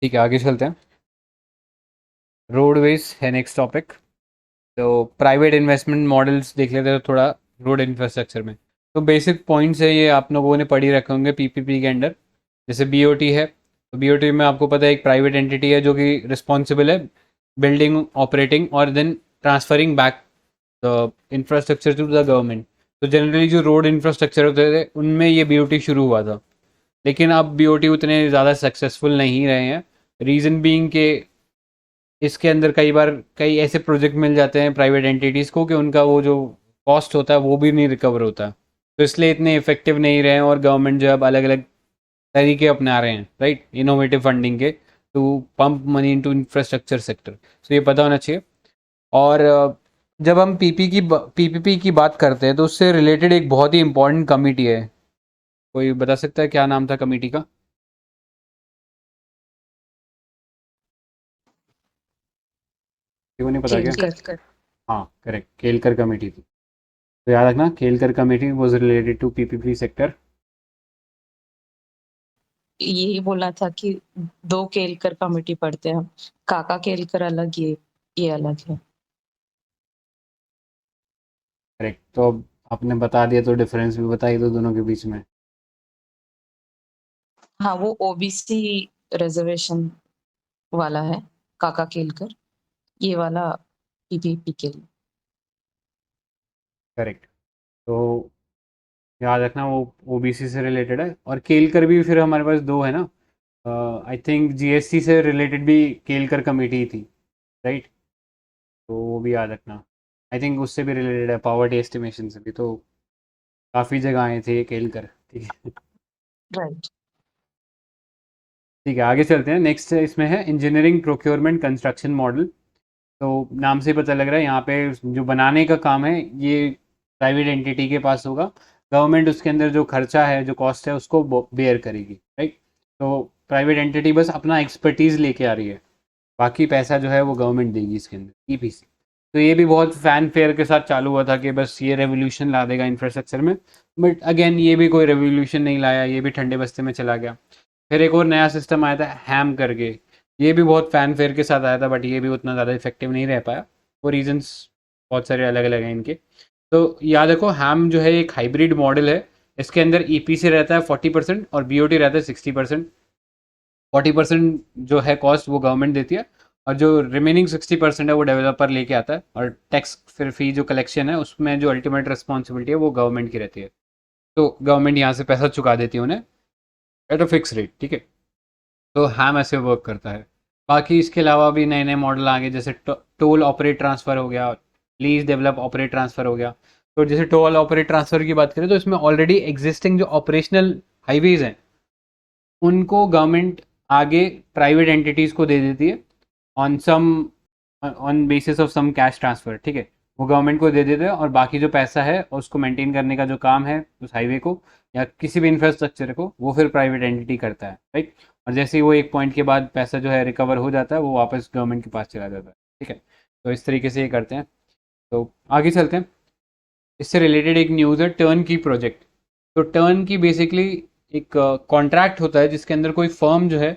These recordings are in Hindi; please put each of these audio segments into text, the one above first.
ठीक है, आगे चलते हैं। रोडवेज है नेक्स्ट टॉपिक। तो प्राइवेट इन्वेस्टमेंट मॉडल्स देख लेते हैं थोड़ा रोड इंफ्रास्ट्रक्चर में। तो बेसिक पॉइंट्स है, ये आप लोगों ने पढ़ ही रखे होंगे पीपीपी के अंडर। जैसे बीओटी है, तो बीओटी में आपको पता है एक प्राइवेट एंटिटी है जो कि रिस्पॉन्सिबल है बिल्डिंग, ऑपरेटिंग और then transferring back the infrastructure to the government. तो जनरली जो रोड इंफ्रास्ट्रक्चर होते थे उनमें ये बीओटी शुरू हुआ था, लेकिन अब बीओटी उतने ज़्यादा सक्सेसफुल नहीं रहे हैं। रीज़न बीइंग के इसके अंदर कई बार कई ऐसे प्रोजेक्ट मिल जाते हैं प्राइवेट एंटिटीज़ को कि उनका वो जो कॉस्ट होता है वो भी नहीं रिकवर होता, तो इसलिए इतने इफेक्टिव नहीं रहे हैं। और गवर्नमेंट जो है अब अलग अलग तरीके अपना रहे हैं, राइट, इनोवेटिव फंडिंग के, to pump money into infrastructure sector. तो ये पता होना चाहिए। और जब हम पीपीपी की बात करते हैं तो उससे रिलेटेड एक बहुत ही इंपॉर्टेंट कमिटी है। कोई बता सकता है क्या नाम था कमिटी का? क्यों नहीं पता क्या? केलकर। हाँ, करेक्ट, केलकर कमेटी थी। तो याद रखना, Kelkar committee was related to PPP sector. यही बोला था कि दो केलकर कमेटी पढ़ते हैं हम। काका केलकर अलग, ये अलग है। करेक्ट। तो अब आपने बता दिया तो डिफरेंस भी बताइए दो दोनों के बीच में। हाँ, वो ओबीसी रिजर्वेशन वाला है, काका केलकर। ये वाला पीपीपी के लिए। करेक्ट। तो याद रखना वो ओबीसी से रिलेटेड है, और केलकर भी फिर हमारे पास दो है ना। आई थिंक जीएसटी से रिलेटेड भी केलकर कमेटी थी, राइट। तो वो भी याद रखना। आई थिंक उससे भी रिलेटेड है, पावर्टी एस्टिमेशन से भी। तो काफ़ी जगह आए थे ये केलकर, ठीक है। राइट। ठीक है, आगे चलते हैं। नेक्स्ट इसमें है इंजीनियरिंग प्रोक्योरमेंट कंस्ट्रक्शन मॉडल। तो नाम से ही पता लग रहा है यहाँ पे जो बनाने का काम है ये प्राइवेट एंटिटी के पास होगा। गवर्नमेंट उसके अंदर जो खर्चा है, जो कॉस्ट है, उसको बेयर करेगी, राइट। तो प्राइवेट एंटिटी बस अपना एक्सपर्टीज लेके आ रही है, बाकी पैसा जो है वो गवर्नमेंट देगी इसके अंदर, ईपीसी। तो ये भी बहुत फैन फेयर के साथ चालू हुआ था कि बस ये रेवोल्यूशन ला देगा इंफ्रास्ट्रक्चर में। बट अगेन ये भी कोई रेवोल्यूशन नहीं लाया, ये भी ठंडे बस्ते में चला गया। फिर एक और नया सिस्टम आया था हैम करके। ये भी बहुत फैन फेयर के साथ आया था, बट ये भी उतना ज़्यादा इफेक्टिव नहीं रह पाया। वो रीजंस बहुत सारे अलग अलग हैं इनके। तो याद रखो, हैम जो है एक हाइब्रिड मॉडल है। इसके अंदर ईपीसी रहता है 40% और बीओटी रहता है 60%। 40% जो है कॉस्ट वो गवर्नमेंट देती है, और जो रिमेनिंग 60% है वो डेवलपर लेके आता है। और टैक्स फिर फी जो कलेक्शन है उसमें जो अल्टीमेट रिस्पॉन्सिबिलिटी है वो गवर्नमेंट की रहती है। तो गवर्नमेंट यहाँ से पैसा चुका देती है उन्हें एट अ फिक्स रेट, ठीक है। तो हैम ऐसे वर्क करता है। बाकी इसके अलावा भी नए नए मॉडल आ गए, जैसे टोल ऑपरेट ट्रांसफ़र हो गया, लीज डेवलप ऑपरेट ट्रांसफ़र हो गया। तो जैसे टोल ऑपरेट ट्रांसफ़र की बात करें तो इसमें ऑलरेडी एग्जिस्टिंग जो ऑपरेशनल हाईवेज हैं उनको गवर्नमेंट आगे प्राइवेट एंटिटीज़ को दे देती है, on some on basis of some cash transfer, ठीक है। वो गवर्नमेंट को दे देते हैं, और बाकी जो पैसा है उसको मेंटेन करने का जो काम है उस हाईवे को या किसी भी इंफ्रास्ट्रक्चर को, वो फिर प्राइवेट एंटिटी करता है, राइट। और जैसे ही वो एक पॉइंट के बाद पैसा जो है रिकवर हो जाता है वो वापस गवर्नमेंट के पास चला जाता है, ठीक है। तो इस तरीके से ये करते हैं। तो आगे चलते हैं। इससे रिलेटेड एक न्यूज़ है टर्न की प्रोजेक्ट। तो टर्न की बेसिकली एक कॉन्ट्रैक्ट होता है जिसके अंदर कोई फर्म जो है,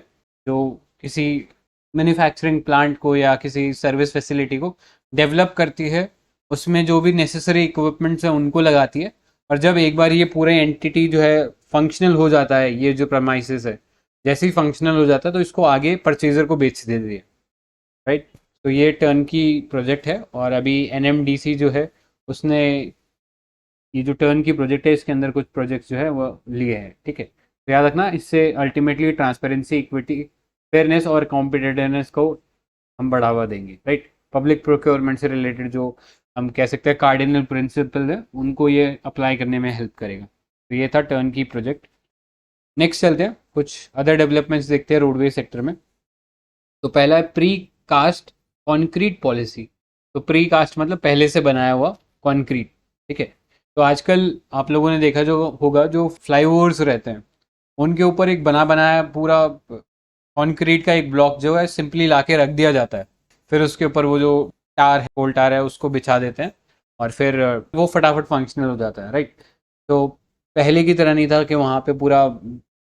जो किसी मैन्युफैक्चरिंग प्लांट को या किसी सर्विस फैसिलिटी को डेवलप करती है, उसमें जो भी नेसेसरी इक्विपमेंट्स हैं उनको लगाती है। और जब एक बार ये पूरे एंटिटी जो है फंक्शनल हो जाता है, ये जो प्रमाइसिस है जैसे ही फंक्शनल हो जाता है तो इसको आगे परचेजर को बेच देती है, राइट। तो ये टर्न की प्रोजेक्ट है, और अभी एनएमडीसी जो है उसने ये जो टर्न की प्रोजेक्ट है इसके अंदर कुछ प्रोजेक्ट्स जो है वो लिए हैं, ठीक है। तो याद रखना, इससे अल्टीमेटली ट्रांसपेरेंसी, इक्विटी, फेयरनेस और कॉम्पिटिटिवनेस को हम बढ़ावा देंगे, राइट। पब्लिक प्रोक्योरमेंट से रिलेटेड जो हम कह सकते हैं कार्डिनल प्रिंसिपल है उनको ये अप्लाई करने में हेल्प करेगा। तो ये था टर्न की प्रोजेक्ट। नेक्स्ट चलते हैं, कुछ अदर डेवलपमेंट्स देखते हैं रोडवे सेक्टर में। तो पहला है प्री कास्ट कॉन्क्रीट पॉलिसी। तो प्री कास्ट मतलब पहले से बनाया हुआ कॉन्क्रीट, ठीक है। तो आजकल आप लोगों ने देखा जो होगा, जो फ्लाईओवर्स रहते हैं उनके ऊपर एक बना बनाया पूरा कॉन्क्रीट का एक ब्लॉक जो है सिंपली लाके रख दिया जाता है। फिर उसके ऊपर वो जो टार है, कोल टार है, उसको बिछा देते हैं, और फिर वो फटाफट फंक्शनल हो जाता है, राइट। तो पहले की तरह नहीं था कि वहाँ पे पूरा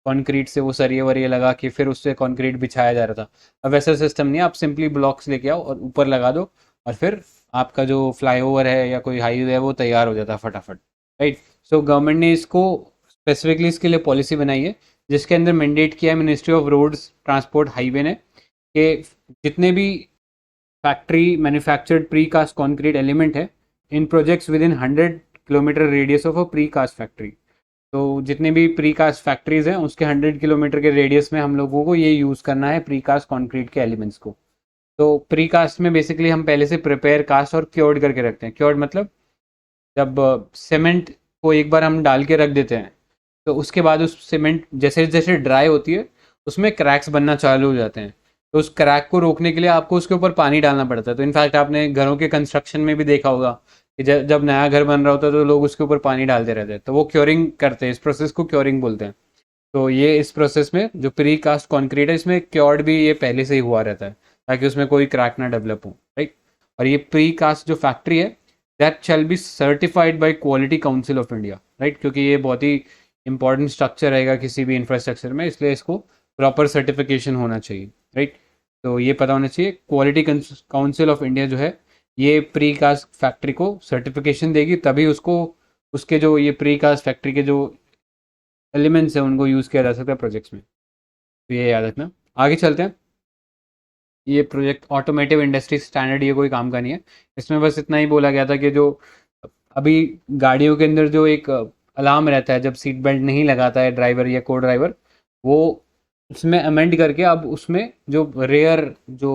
कंक्रीट से वो सरिये वरिये लगा के फिर उससे कंक्रीट बिछाया जा रहा था। अब वैसा सिस्टम नहीं है, आप सिंपली ब्लॉक्स लेके आओ और ऊपर लगा दो और फिर आपका जो फ्लाईओवर है या कोई हाईवे है वो तैयार हो जाता है फटाफट, राइट। सो गवर्नमेंट ने इसको स्पेसिफिकली इसके लिए पॉलिसी बनाई है, जिसके अंदर मैंडेट किया है ministry of roads transport highway ने कि जितने भी factory manufactured precast concrete element है in projects within 100 kilometre radius of a precast factory, तो जितने भी प्री कास्ट फैक्ट्रीज हैं उसके 100 किलोमीटर के रेडियस में हम लोगों को ये यूज़ करना है प्री कास्ट कॉन्क्रीट के एलिमेंट्स को। तो प्री कास्ट में बेसिकली हम पहले से प्रिपेयर कास्ट और क्योर्ड करके रखते हैं। क्योर्ड मतलब जब सीमेंट को एक बार हम डाल के रख देते हैं तो उसके बाद उस सीमेंट जैसे जैसे ड्राई होती है उसमें क्रैक्स बनना चालू हो जाते हैं, तो उस क्रैक को रोकने के लिए आपको उसके ऊपर पानी डालना पड़ता है। तो इनफैक्ट आपने घरों के कंस्ट्रक्शन में भी देखा होगा कि जब नया घर बन रहा होता है तो लोग उसके ऊपर पानी डालते रहते हैं, तो वो क्योरिंग करते हैं, इस प्रोसेस को क्योरिंग बोलते हैं। तो ये इस प्रोसेस में जो प्री कास्ट कॉन्क्रीट है इसमें क्योर्ड भी ये पहले से ही हुआ रहता है ताकि उसमें कोई क्रैक ना डेवलप हो, राइट। और ये प्री कास्ट जो फैक्ट्री है that shall be certified by quality council of India, right, क्योंकि ये बहुत ही इंपॉर्टेंट स्ट्रक्चर रहेगा किसी भी इंफ्रास्ट्रक्चर में, इसलिए इसको प्रॉपर सर्टिफिकेशन होना चाहिए, राइट। तो ये पता होना चाहिए क्वालिटी काउंसिल ऑफ इंडिया जो है ये प्री कास्ट फैक्ट्री को सर्टिफिकेशन देगी, तभी उसको उसके जो ये प्री कास्ट फैक्ट्री के जो एलिमेंट्स हैं उनको यूज़ किया जा सकता है प्रोजेक्ट्स में। तो ये याद रखना। आगे चलते हैं। ये प्रोजेक्ट ऑटोमेटिव इंडस्ट्री स्टैंडर्ड ये कोई काम का नहीं है, इसमें बस इतना ही बोला गया था कि जो अभी गाड़ियों के अंदर जो एक अलार्म रहता है जब सीट बेल्ट नहीं लगाता है ड्राइवर या को ड्राइवर, वो उसमें अमेंड करके अब उसमें जो रेयर जो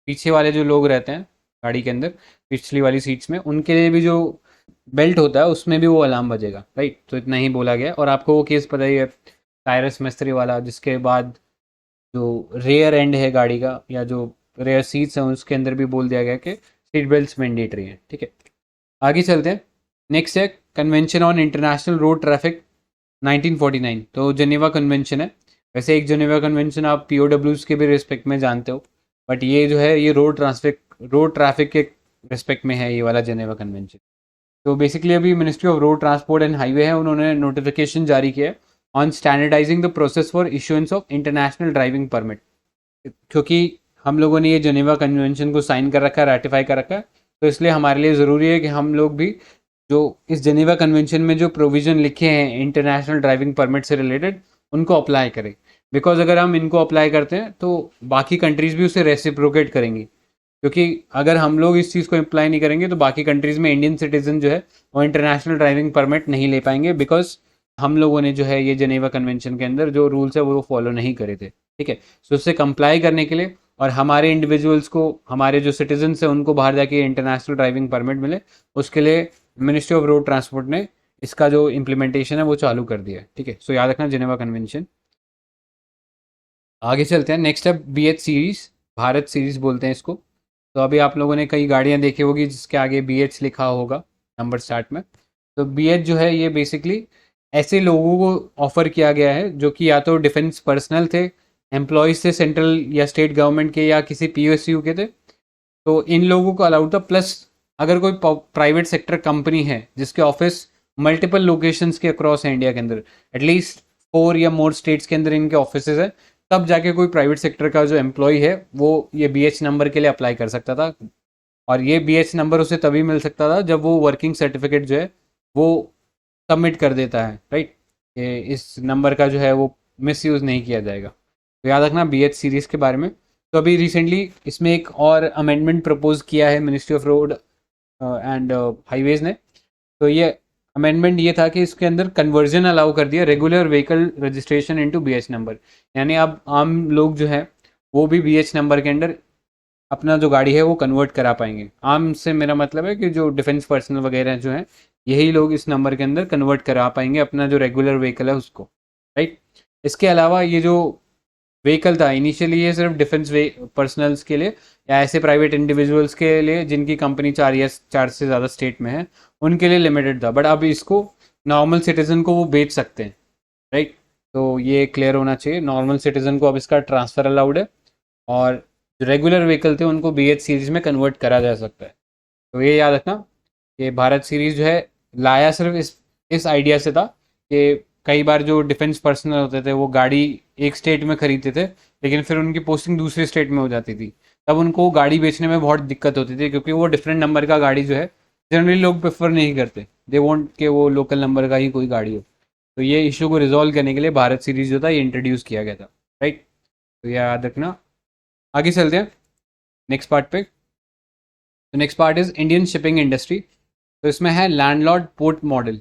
पीछे वाले जो लोग रहते हैं गाड़ी के अंदर पिछली वाली सीट्स में उनके लिए भी जो बेल्ट होता है उसमें भी वो अलार्म बजेगा, राइट। तो इतना ही बोला गया। और आपको वो केस पता ही है टायरस मिस्त्री वाला, जिसके बाद जो रेयर एंड है गाड़ी का या जो रेयर सीट्स हैं उसके अंदर भी बोल दिया गया कि सीट बेल्ट्स मैंडेटरी हैं, ठीक है। आगे चलते हैं। नेक्स्ट है convention on international road traffic 1949, तो जेनेवा कन्वेंशन है। वैसे एक जेनेवा कन्वेंशन आप POWs के भी रिस्पेक्ट में जानते हो, बट ये जो है ये रोड ट्रैफिक के रिस्पेक्ट में है ये वाला जेनेवा कन्वेंशन। तो बेसिकली अभी ministry of road transport and highway है, उन्होंने नोटिफिकेशन जारी किया है on standardising the process for issuance of international driving permit. क्योंकि हम लोगों ने ये जेनेवा कन्वेंशन को साइन कर रखा है, रेटिफाई कर रखा है, तो इसलिए हमारे लिए ज़रूरी है कि हम लोग भी जो इस जेनेवा कन्वेंशन में जो प्रोविज़न लिखे हैं इंटरनेशनल ड्राइविंग परमिट से रिलेटेड उनको अप्लाई करें। बिकॉज अगर हम इनको अप्लाई करते हैं तो बाकी कंट्रीज़ भी उसे रेसिप्रोकेट करेंगी, क्योंकि अगर हम लोग इस चीज़ को अप्लाई नहीं करेंगे तो बाकी कंट्रीज़ में इंडियन सिटीजन जो है वो इंटरनेशनल ड्राइविंग परमिट नहीं ले पाएंगे, बिकॉज हम लोगों ने जो है ये जेनेवा कन्वेंशन के अंदर जो रूल्स है वो फॉलो नहीं करे थे, ठीक है। सो उससे कंप्लाई करने के लिए और हमारे इंडिविजुअल्स को, हमारे जो सिटीजन्स हैं उनको बाहर जाके इंटरनेशनल ड्राइविंग परमिट मिले, उसके लिए मिनिस्ट्री ऑफ रोड ट्रांसपोर्ट ने इसका जो इम्प्लीमेंटेशन है वो चालू कर दिया है, ठीक है। सो याद रखना जेनेवा कन्वेंशन। आगे चलते हैं। नेक्स्ट है BH सीरीज़, भारत सीरीज़ बोलते हैं इसको। तो अभी आप लोगों ने कई गाड़ियाँ देखी होगी जिसके आगे BH लिखा होगा नंबर स्टार्ट में। तो BH जो है ये बेसिकली ऐसे लोगों को ऑफ़र किया गया है जो कि या तो डिफेंस पर्सनल थे, एम्प्लॉयज़ थे सेंट्रल या स्टेट गवर्नमेंट के या किसी PSU के थे, तो इन लोगों को अलाउड था। प्लस अगर कोई प्राइवेट सेक्टर कंपनी है जिसके ऑफिस मल्टीपल लोकेशंस के अक्रॉस है इंडिया के अंदर, एटलीस्ट 4 या मोर स्टेट्स के अंदर इनके ऑफिस है, तब जाके कोई प्राइवेट सेक्टर का जो एम्प्लॉय है वो ये BH नंबर के लिए अप्लाई कर सकता था। और ये BH नंबर उसे तभी मिल सकता था जब वो वर्किंग सर्टिफिकेट जो है वो सबमिट कर देता है, राइट। इस नंबर का जो है वो मिसयूज़ नहीं किया जाएगा। तो याद रखना BH सीरीज़ के बारे में। तो अभी रिसेंटली इसमें एक और अमेंडमेंट प्रपोज किया है ministry of road and highways ने। तो ये अमेंडमेंट ये था कि इसके अंदर कन्वर्जन अलाउ कर दिया regular vehicle registration into BH number, यानी अब आम लोग जो है वो भी BH नंबर के अंदर अपना जो गाड़ी है वो कन्वर्ट करा पाएंगे। आम से मेरा मतलब है कि जो डिफेंस पर्सनल वगैरह जो हैं यही लोग इस नंबर के अंदर कन्वर्ट करा पाएंगे अपना जो रेगुलर व्हीकल है उसको, राइट। इसके अलावा ये जो व्हीकल था इनिशियली ये सिर्फ डिफेंस पर्सनल्स के लिए या ऐसे प्राइवेट इंडिविजुअल्स के लिए जिनकी कंपनी 4 से ज़्यादा स्टेट में है उनके लिए लिमिटेड था, बट अब इसको नॉर्मल सिटीज़न को वो बेच सकते हैं, राइट। तो ये क्लियर होना चाहिए, नॉर्मल सिटीज़न को अब इसका ट्रांसफ़र अलाउड है और जो रेगुलर व्हीकल थे उनको BH सीरीज़ में कन्वर्ट करा जा सकता है। तो ये याद रखना कि भारत सीरीज़ जो है लाया सिर्फ इस आइडिया से था कि कई बार जो डिफेंस पर्सनल होते थे वो गाड़ी एक स्टेट में खरीदते थे, लेकिन फिर उनकी पोस्टिंग दूसरे स्टेट में हो जाती थी, तब उनको गाड़ी बेचने में बहुत दिक्कत होती थी, क्योंकि वो डिफरेंट नंबर का गाड़ी जो है जनरली लोग प्रेफर नहीं करते, दे वॉन्ट कि वो लोकल नंबर का ही कोई गाड़ी हो। तो ये इशू को रिजॉल्व करने के लिए भारत सीरीज जो था ये इंट्रोड्यूस किया गया था, राइट। तो ये याद रखना। आगे चलते हैं नेक्स्ट पार्ट पे। तो next part is Indian shipping industry. तो इसमें है लैंडलॉर्ड पोर्ट मॉडल।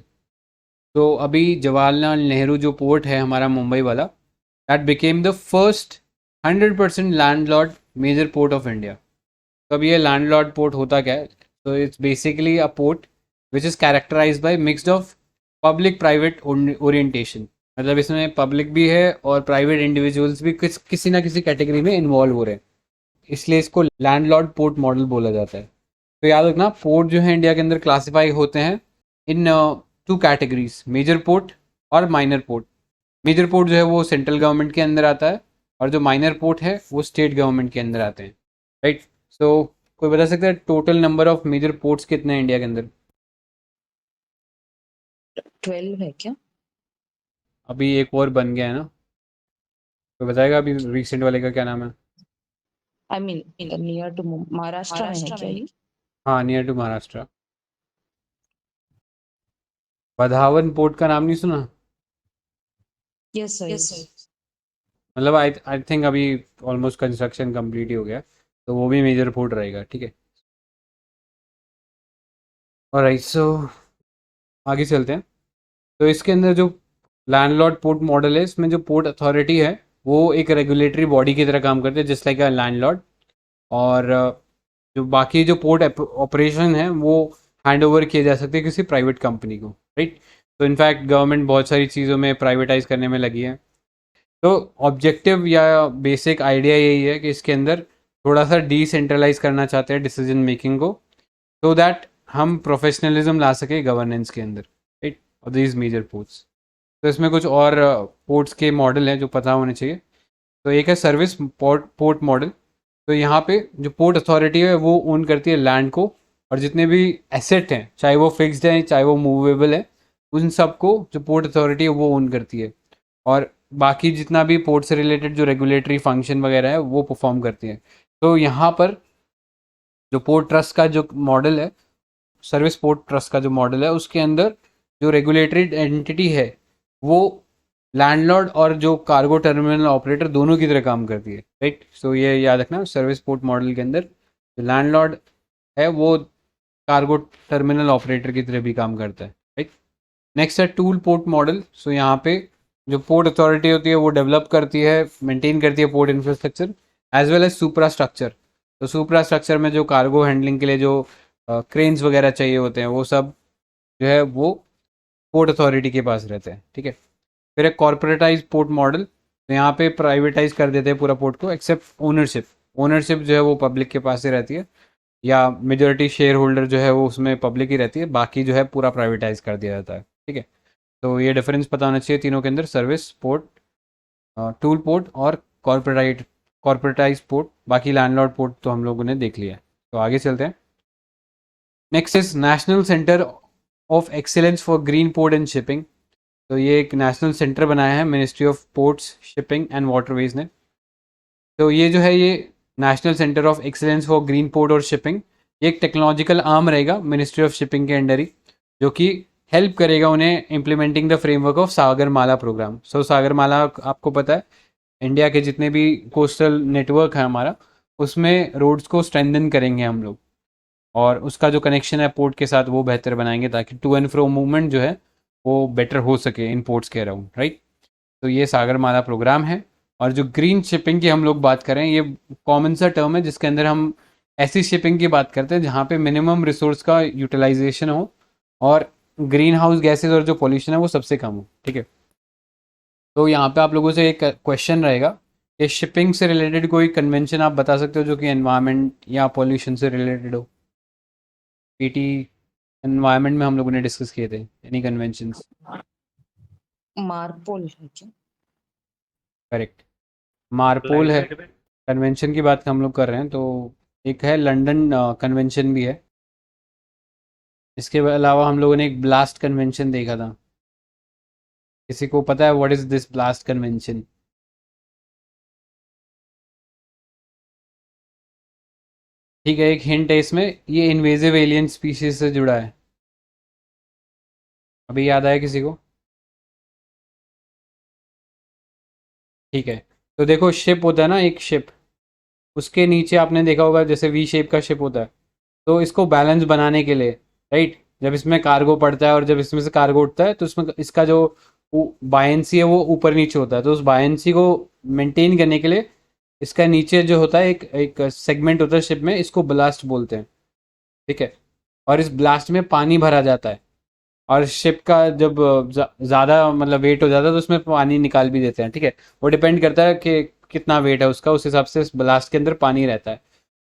तो अभी जवाहरलाल नेहरू जो पोर्ट है हमारा मुंबई वाला, that became the first 100% landlord major port of India. तो अब ये लैंडलॉर्ड पोर्ट होता क्या है? तो it's basically a port which is characterise by mixed of public private orientation. मतलब इसमें पब्लिक भी है और प्राइवेट इंडिविजुअल्स भी किसी ना किसी कैटेगरी में इन्वॉल्व हो रहे हैं, इसलिए इसको लैंडलॉर्ड पोर्ट मॉडल बोला जाता है। तो याद रखना, पोर्ट जो है इंडिया के अंदर क्लासिफाई होते हैं इन टू कैटेगरीज, मेजर पोर्ट और माइनर पोर्ट। मेजर पोर्ट जो है वो सेंट्रल गवर्नमेंट के अंदर आता है, और जो माइनर पोर्ट है वो स्टेट गवर्नमेंट के अंदर आते हैं, राइट। सो कोई बता सकता है total number of major ports कितने हैं इंडिया के अंदर? 12 है क्या? अभी एक और बन गया है ना, कोई बताएगा अभी रिसेंट वाले का क्या नाम है? I mean near to Maharashtra में है क्या ये? हाँ, near to Maharashtra. Badhavan port का नाम नहीं सुना? Yes sir, yes. मतलब आई आई थिंक अभी ऑलमोस्ट कंस्ट्रक्शन कंप्लीट ही हो गया, तो वो भी मेजर पोर्ट रहेगा, ठीक है। ऑलराइट, सो आगे चलते हैं। तो इसके अंदर जो लैंडलॉर्ड पोर्ट मॉडल है, इसमें जो पोर्ट अथॉरिटी है वो एक रेगुलेटरी बॉडी की तरह काम करते हैं, जस्ट लाइक अ लैंडलॉर्ड। और जो बाकी जो पोर्ट ऑपरेशन है वो हैंड ओवर किए जा सकते हैं किसी प्राइवेट कंपनी को, राइट। तो इनफैक्ट गवर्नमेंट बहुत सारी चीज़ों में प्राइवेटाइज करने में लगी है। तो ऑब्जेक्टिव या बेसिक आइडिया यही है कि इसके अंदर थोड़ा सा डिसेंट्रलाइज करना चाहते हैं डिसीजन मेकिंग को, सो दैट हम प्रोफेशनलिज्म ला सके गवर्नेंस के अंदर, राइट, और दीज मेजर पोर्ट्स। तो इसमें कुछ और पोर्ट्स के मॉडल हैं जो पता होने चाहिए। तो एक है सर्विस पोर्ट मॉडल। तो यहाँ पे जो पोर्ट अथॉरिटी है वो ओन करती है लैंड को, और जितने भी एसेट हैं चाहे वो फिक्स्ड हैं चाहे वो मूवेबल है, उन सबको जो पोर्ट अथॉरिटी है वो ओन करती है। और बाकी जितना भी पोर्ट से रिलेटेड जो रेगुलेटरी फंक्शन वगैरह है वो परफॉर्म करती है। तो यहाँ पर जो पोर्ट ट्रस्ट का जो मॉडल है, सर्विस पोर्ट ट्रस्ट का जो मॉडल है, उसके अंदर जो रेगुलेटरी एंटिटी है वो लैंडलॉर्ड और जो कार्गो टर्मिनल ऑपरेटर दोनों की तरह काम करती है, राइट। सो ये याद रखना, सर्विस पोर्ट मॉडल के अंदर जो लैंडलॉर्ड है वो कार्गो टर्मिनल ऑपरेटर की तरह भी काम करता है, राइट। नेक्स्ट है टूल पोर्ट मॉडल। सो यहाँ पे जो पोर्ट अथॉरिटी होती है वो डेवलप करती है, मेंटेन करती है port infrastructure as well as supra structure. तो सुपरा स्ट्रक्चर में जो कार्गो हैंडलिंग के लिए जो क्रेन्स वगैरह चाहिए होते हैं वो सब जो है वो पोर्ट अथॉरिटी के पास रहते हैं, ठीक है। फिर एक कॉर्पोरेटाइज पोर्ट मॉडल। तो यहाँ पे प्राइवेटाइज कर देते हैं पूरा पोर्ट को एक्सेप्ट ओनरशिप। ओनरशिप जो है वो पब्लिक के पास ही रहती है, या मेजोरिटी शेयर होल्डर जो है वो उसमें पब्लिक ही रहती है, बाकी जो है पूरा प्राइवेटाइज कर दिया जाता है, ठीक है। तो ये डिफरेंस पता होना चाहिए तीनों के अंदर, सर्विस पोर्ट, टूल पोर्ट और कॉर्पोरेटाइज पोर्ट। बाकी लैंडलॉर्ड पोर्ट तो हम लोगों ने देख लिया है। तो आगे चलते हैं। Next is National Centre of Excellence for Green Port and Shipping. तो ये एक नेशनल सेंटर बनाया है ministry of Ports, Shipping and Waterways ने। तो ये जो है ये National Centre of Excellence for Green Port और शिपिंग, ये एक टेक्नोलॉजिकल आर्म रहेगा मिनिस्ट्री ऑफ शिपिंग के अंडर ही, जो कि हेल्प करेगा उन्हें implementing the framework of Sagarmala programme. So Sagarmala आपको पता है इंडिया के जितने भी कोस्टल नेटवर्क है हमारा, उसमें रोड्स को स्ट्रेंथन करेंगे हम लोग, और उसका जो कनेक्शन है पोर्ट के साथ वो बेहतर बनाएंगे, ताकि टू एंड फ्रो मूवमेंट जो है वो बेटर हो सके इन पोर्ट्स के अराउंड, राइट। तो ये सागरमाला प्रोग्राम है। और जो ग्रीन शिपिंग की हम लोग बात करें, ये कॉमन सा टर्म है जिसके अंदर हम ऐसी शिपिंग की बात करते हैं जहाँ पे मिनिमम रिसोर्स का यूटिलाइजेशन हो और ग्रीन हाउस गैसेज और जो पॉल्यूशन है वो सबसे कम हो, ठीक है। तो यहाँ पे आप लोगों से एक क्वेश्चन रहेगा कि शिपिंग से रिलेटेड कोई कन्वेंशन आप बता सकते हो जो कि एनवायरनमेंट या पॉल्यूशन से रिलेटेड हो। पीटी एनवायरनमेंट में हम लोगों ने डिस्कस किए थे एनी कन्वेंशंस? मार्पोल है क्या? करेक्ट, मारपोल है। कन्वेंशन की बात हम लोग कर रहे हैं, तो एक है लंदन कन्वेंशन भी है। इसके अलावा हम लोगों ने एक ब्लास्ट कन्वेंशन देखा था। किसी को पता है what is this blast convention? ठीक है, एक हिंट है इसमें, ये इन्वेजिव एलियन स्पीशीज से जुड़ा है। अभी याद आया किसी को? ठीक है, तो देखो शिप होता है ना, एक शिप, उसके नीचे आपने देखा होगा जैसे वी शेप का शिप होता है, तो इसको बैलेंस बनाने के लिए, राइट, जब इसमें कार्गो पड़ता है और जब इसमें से कार्गो उठता है तो इसमें इसका जो बायंसी है वो ऊपर नीचे होता है, तो उस बायंसी को मेंटेन करने के लिए इसका नीचे जो होता है एक एक सेगमेंट होता है शिप में, इसको ब्लास्ट बोलते हैं। ठीक है, और इस ब्लास्ट में पानी भरा जाता है, और शिप का जब ज़्यादा मतलब वेट हो जाता है तो उसमें पानी निकाल भी देते हैं। ठीक है, वो डिपेंड करता है कि कितना वेट है उसका, उस हिसाब से इस ब्लास्ट के अंदर पानी रहता है।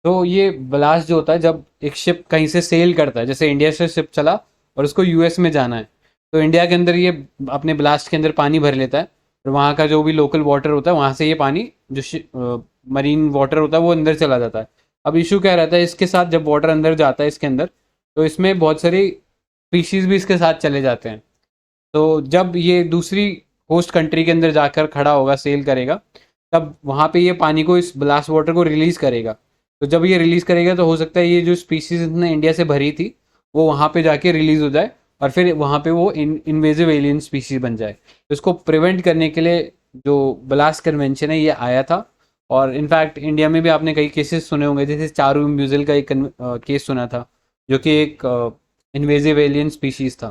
तो ये ब्लास्ट जो होता है जब एक शिप कहीं से सेल करता है, जैसे इंडिया से शिप चला और उसको यूएस में जाना है, तो इंडिया के अंदर ये अपने ब्लास्ट के अंदर पानी भर लेता है, और वहाँ का जो भी लोकल वाटर होता है वहाँ से ये पानी जो मरीन वाटर होता है वो अंदर चला जाता है। अब इशू क्या रहता है इसके साथ, जब वाटर अंदर जाता है इसके अंदर, तो इसमें बहुत सारी स्पीशीज भी इसके साथ चले जाते हैं। तो जब ये दूसरी होस्ट कंट्री के अंदर जाकर खड़ा होगा, सेल करेगा, तब वहाँ पे ये पानी को, इस ब्लास्ट वाटर को रिलीज करेगा। तो जब ये रिलीज करेगा तो हो सकता है ये जो स्पीशीज ने इंडिया से भरी थी वो वहाँ पे जाके रिलीज हो जाए, और फिर वहाँ पे वो इन्वेजिव एलियन स्पीशीज बन जाए। तो इसको प्रिवेंट करने के लिए जो ब्लास्ट कन्वेंशन है ये आया था। और इनफैक्ट इंडिया में भी आपने कई केसेस सुने होंगे, जैसे चारू म्यूजिल का एक केस सुना था, जो कि एक इन्वेजिव एलियन स्पीशीज था।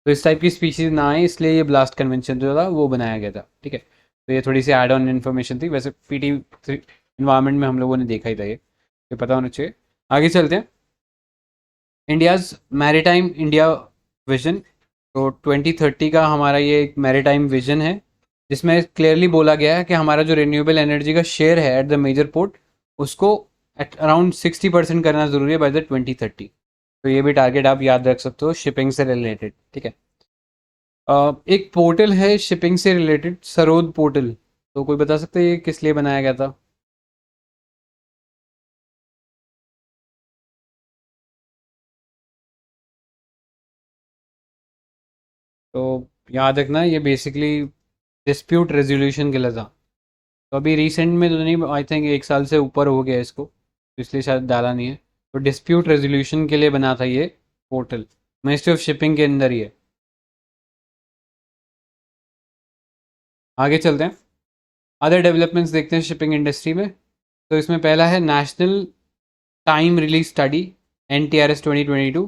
तो इस टाइप की स्पीशीज ना आए इसलिए ये ब्लास्ट कन्वेंशन जो था वो बनाया गया था। ठीक है, तो ये थोड़ी सी एड ऑन इन्फॉर्मेशन थी, वैसे पीटी इन्वायरमेंट में हम लोगों ने देखा ही था, ये पता होना चाहिए। आगे चलते हैं, इंडियाज मैरीटाइम इंडिया विजन। तो 2030 का हमारा ये एक मैरीटाइम विजन है, जिसमें क्लियरली बोला गया है कि हमारा जो रिन्यूएबल एनर्जी का शेयर है एट द मेजर पोर्ट, उसको एट अराउंड 60% करना जरूरी है बाय द 2030। तो ये भी टारगेट आप याद रख सकते हो शिपिंग से रिलेटेड। ठीक है, एक पोर्टल है शिपिंग से रिलेटेड, सरोद पोर्टल, तो कोई बता सकता है ये किस लिए बनाया गया था? तो याद रखना ये बेसिकली डिस्प्यूट रेजोल्यूशन के लिए था। तो अभी रिसेंट में तो नहीं, आई थिंक 1 साल से ऊपर हो गया इसको, तो इसलिए शायद डाला नहीं है। तो डिस्प्यूट रेजोल्यूशन के लिए बना था ये पोर्टल, मिनिस्ट्री ऑफ शिपिंग के अंदर ही है। आगे चलते हैं, अदर डेवलपमेंट्स देखते हैं शिपिंग इंडस्ट्री में। तो इसमें पहला है national time release study, NTRS 2022।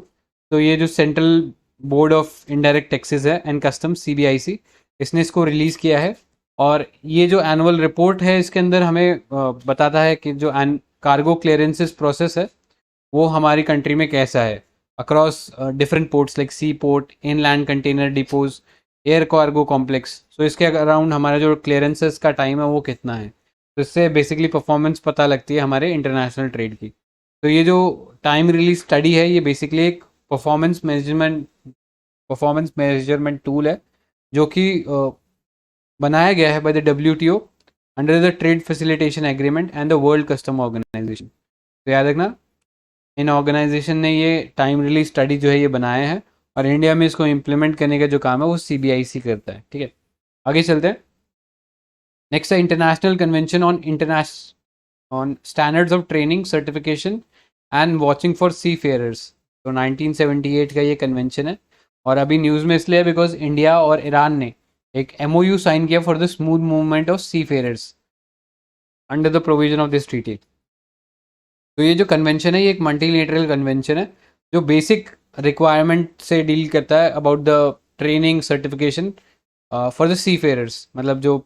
तो ये जो central board of indirect taxes है एंड कस्टम्स, CBIC, इसने इसको रिलीज़ किया है। और ये जो एनुअल रिपोर्ट है इसके अंदर हमें बताता है कि जो कार्गो क्लियरेंसेस प्रोसेस है वो हमारी कंट्री में कैसा है across different ports like sea port, inland container depots, air cargo complex. So इसके अराउंड हमारा जो क्लियरेंसेस का टाइम है वो कितना है, तो इससे बेसिकली परफॉर्मेंस पता लगती है हमारे इंटरनेशनल ट्रेड की। तो ये जो टाइम रिलीज स्टडी है ये बेसिकली एक परफॉर्मेंस मेजरमेंट टूल है, जो कि बनाया गया है by the WTO under the trade facilitation agreement and the world custom organisation. तो याद रखना, इन ऑर्गेनाइजेशन ने ये टाइम रिलीज स्टडी जो है ये बनाया है, और इंडिया में इसको इम्प्लीमेंट करने का जो काम है वो CBIC करता है। ठीक है, आगे चलते हैं। नेक्स्ट है international convention on standards of training, certification and watching for seafarers. तो 1978 का ये कन्वेंशन है, और अभी न्यूज़ में इसलिए बिकॉज इंडिया और ईरान ने एक MOU साइन किया for the smooth movement of seafarers under the provision of this treaty. तो ये जो कन्वेंशन है ये एक मल्टीलेटरल कन्वेंशन है, जो बेसिक रिक्वायरमेंट से डील करता है about the training certification for the seafarers. मतलब जो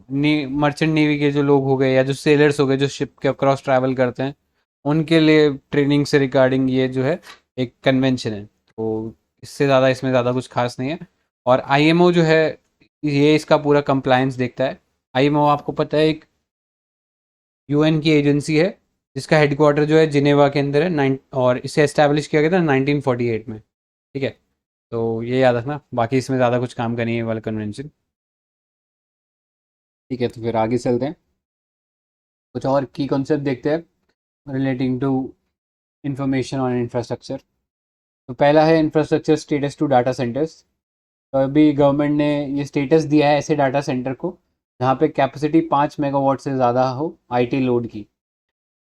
मर्चेंट नेवी के जो लोग हो गए या जो सेलर्स हो गए जो शिप के अक्रॉस ट्रैवल करते हैं, उनके लिए ट्रेनिंग से रिगार्डिंग ये जो है एक कन्वेंशन है। तो इससे ज़्यादा इसमें ज़्यादा कुछ खास नहीं है। और IMO जो है ये इसका पूरा कंप्लायंस देखता है। IMO आपको पता है एक UN की एजेंसी है, जिसका हेडक्वार्टर जो है जिनेवा के अंदर है, और इसे एस्टैब्लिश किया गया था 1948 में। ठीक है, तो ये याद रखना, बाकी इसमें ज़्यादा कुछ काम का नहीं है वाला कन्वेंशन। ठीक है, तो फिर आगे चलते हैं, कुछ और की कॉन्सेप्ट देखते हैं relating to information on infrastructure. तो पहला है infrastructure status to data centres. तो अभी गवर्नमेंट ने ये स्टेटस दिया है ऐसे डाटा सेंटर को जहाँ पे कैपेसिटी 5 मेगावाट से ज़्यादा हो आईटी लोड की।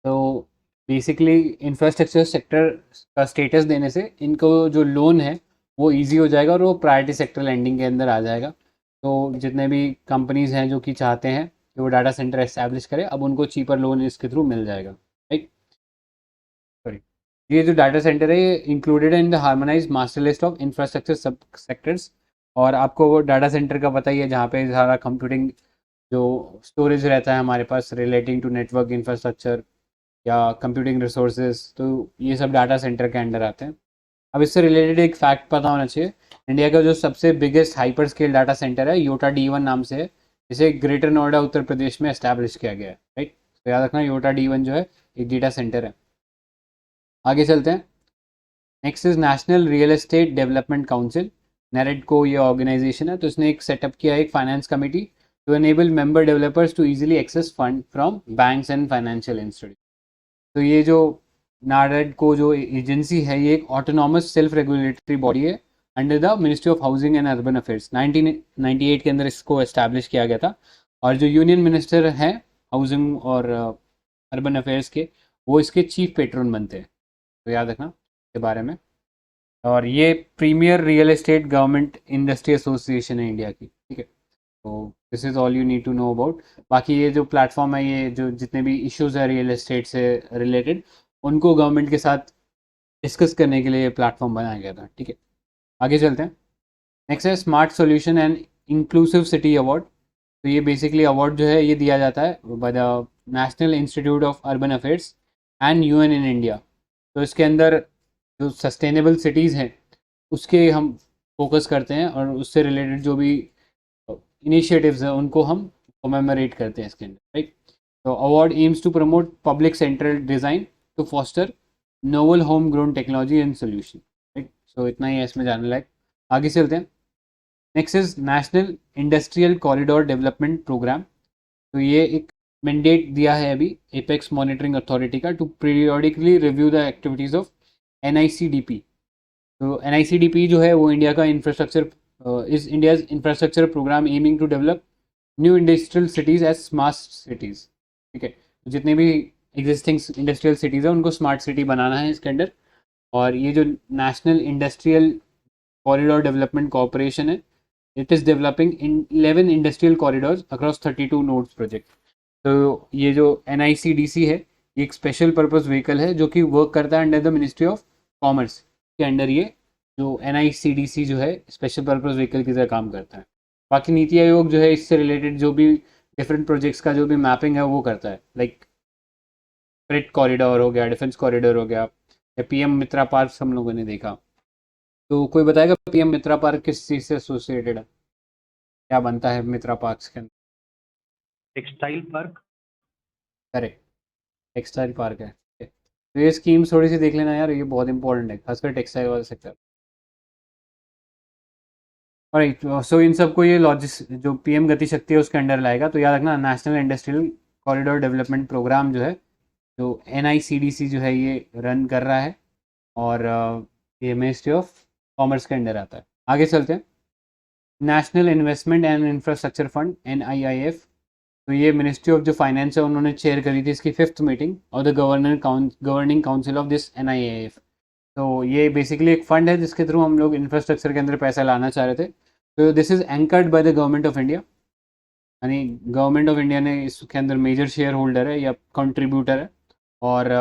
तो बेसिकली इंफ्रास्ट्रक्चर सेक्टर का स्टेटस देने से इनको जो लोन है वो इजी हो जाएगा और वो प्रायोरिटी सेक्टर लैंडिंग के अंदर आ जाएगा। तो जितने भी कंपनीज हैं जो कि चाहते हैं कि वो डाटा सेंटर एस्टैब्लिश करें, अब उनको चीपर लोन इसके थ्रू मिल जाएगा, राइट। सॉरी, ये जो डाटा सेंटर है ये included in the harmonise master list of infrastructure सब सेक्टर्स। और आपको वो डाटा सेंटर का पता ही है जहाँ पे सारा कंप्यूटिंग जो स्टोरेज रहता है हमारे पास रिलेटिंग टू नेटवर्क इंफ्रास्ट्रक्चर या कंप्यूटिंग रिसोर्सेज, तो ये सब डाटा सेंटर के अंडर आते हैं। अब इससे रिलेटेड एक फैक्ट पता होना चाहिए, इंडिया का जो सबसे biggest hyper scale data centre है योटा D1 नाम से है, इसे ग्रेटर नोएडा उत्तर प्रदेश में एस्टैब्लिश किया गया है, राइट। तो याद रखना योटा D1 जो है एक डेटा सेंटर है। आगे चलते हैं। Next is National Real Estate Development Council, नेरेड को ये ऑर्गेनाइजेशन है। तो इसने एक सेटअप किया है एक finance committee to enable member developers to easily access fund from banks and financial institute. तो ये जो नारेड को जो एजेंसी है ये एक ऑटोनॉमस सेल्फ रेगुलेटरी बॉडी है under the ministry of housing and urban affairs. 1998 के अंदर इसको एस्टैब्लिश किया गया था और जो यूनियन मिनिस्टर हैं हाउसिंग और अर्बन अफेयर्स के, वो इसके चीफ पेट्रोन बनते हैं। तो याद रखना के बारे में। और ये premier real estate government industry association है इंडिया की, ठीक है। तो this is all you need to know about. बाकी ये जो प्लेटफॉर्म है, ये जो जितने भी इश्यूज है रियल एस्टेट से रिलेटेड, उनको गवर्नमेंट के साथ डिस्कस करने के लिए प्लेटफॉर्म बनाया गया था, ठीक है। आगे चलते हैं। नेक्स्ट है smart solution and inclusive city award. तो ये बेसिकली अवार्ड जो है ये दिया जाता है by the national institute of urban affairs and UN in India. तो इसके अंदर जो सस्टेनेबल सिटीज़ हैं उसके हम फोकस करते हैं और उससे रिलेटेड जो भी इनिशिएटिव्स हैं उनको हम कमेमोरेट करते हैं इसके अंदर, राइट। तो award aims to promote public central design to foster novel home grown technology and solution, right. So इतना ही है इसमें जानने लायक। आगे चलते हैं। Next is National industrial corridor development Programme. तो ये एक मैंडेट दिया है अभी एपेक्स मॉनिटरिंग अथॉरिटी का to periodically review the activities of NICDP। तो NICDP जो है वो इंडिया का infrastructure is India's infrastructure programme aiming to develop new industrial cities as smart cities, ठीक है। तो जितने भी एग्जिस्टिंग इंडस्ट्रियल सिटीज़ है उनको स्मार्ट सिटी बनाना है इसके अंडर। और ये जो National industrial corridor Development Corporation है, it is developing in 11 industrial corridors across 32 nodes project. तो ये जो NICDC है ये एक स्पेशल पर्पस व्हीकल है जो कि वर्क करता है under the ministry of commerce के अंडर। ये जो NICDC जो है स्पेशल पर्पस व्हीकल की तरह काम करता है। बाकी नीति आयोग जो है इससे रिलेटेड जो भी डिफरेंट प्रोजेक्ट्स का जो भी मैपिंग है वो करता है, लाइक फ्रेट कॉरिडोर हो गया, डिफेंस कॉरिडोर हो गया, या PM मित्रा पार्क हम लोगों ने देखा। तो कोई बताएगा PM मित्रा पार्क किस चीज़ से एसोसिएटेड है, क्या बनता है मित्रा पार्क के अंदर? Textile park. Correct, textile park है। तो ये स्कीम्स थोड़ी सी देख लेना यार, ये बहुत इंपॉर्टेंट है खासकर टेक्सटाइल वाला सेक्टर। राइट, सो इन सबको ये जो PM गति शक्ति है उसके अंडर लाएगा। तो याद रखना national industrial corridor development programme जो है, जो NICDC जो है ये रन कर रहा है और ये मिनिस्ट्री ऑफ कॉमर्स के अंडर आता है। आगे चलते हैं। National investment and infrastructure fund NIIF। तो ये मिनिस्ट्री ऑफ जो फाइनेंस है उन्होंने चेयर करी थी इसकी 5th मीटिंग और the governing council of this NIIF। तो ये बेसिकली एक फंड है जिसके थ्रू हम लोग इंफ्रास्ट्रक्चर के अंदर पैसा लाना चाह रहे थे। तो this is anchored by the government of India, यानी गवर्नमेंट ऑफ इंडिया ने इसके अंदर मेजर शेयर होल्डर है या कंट्रीब्यूटर है। और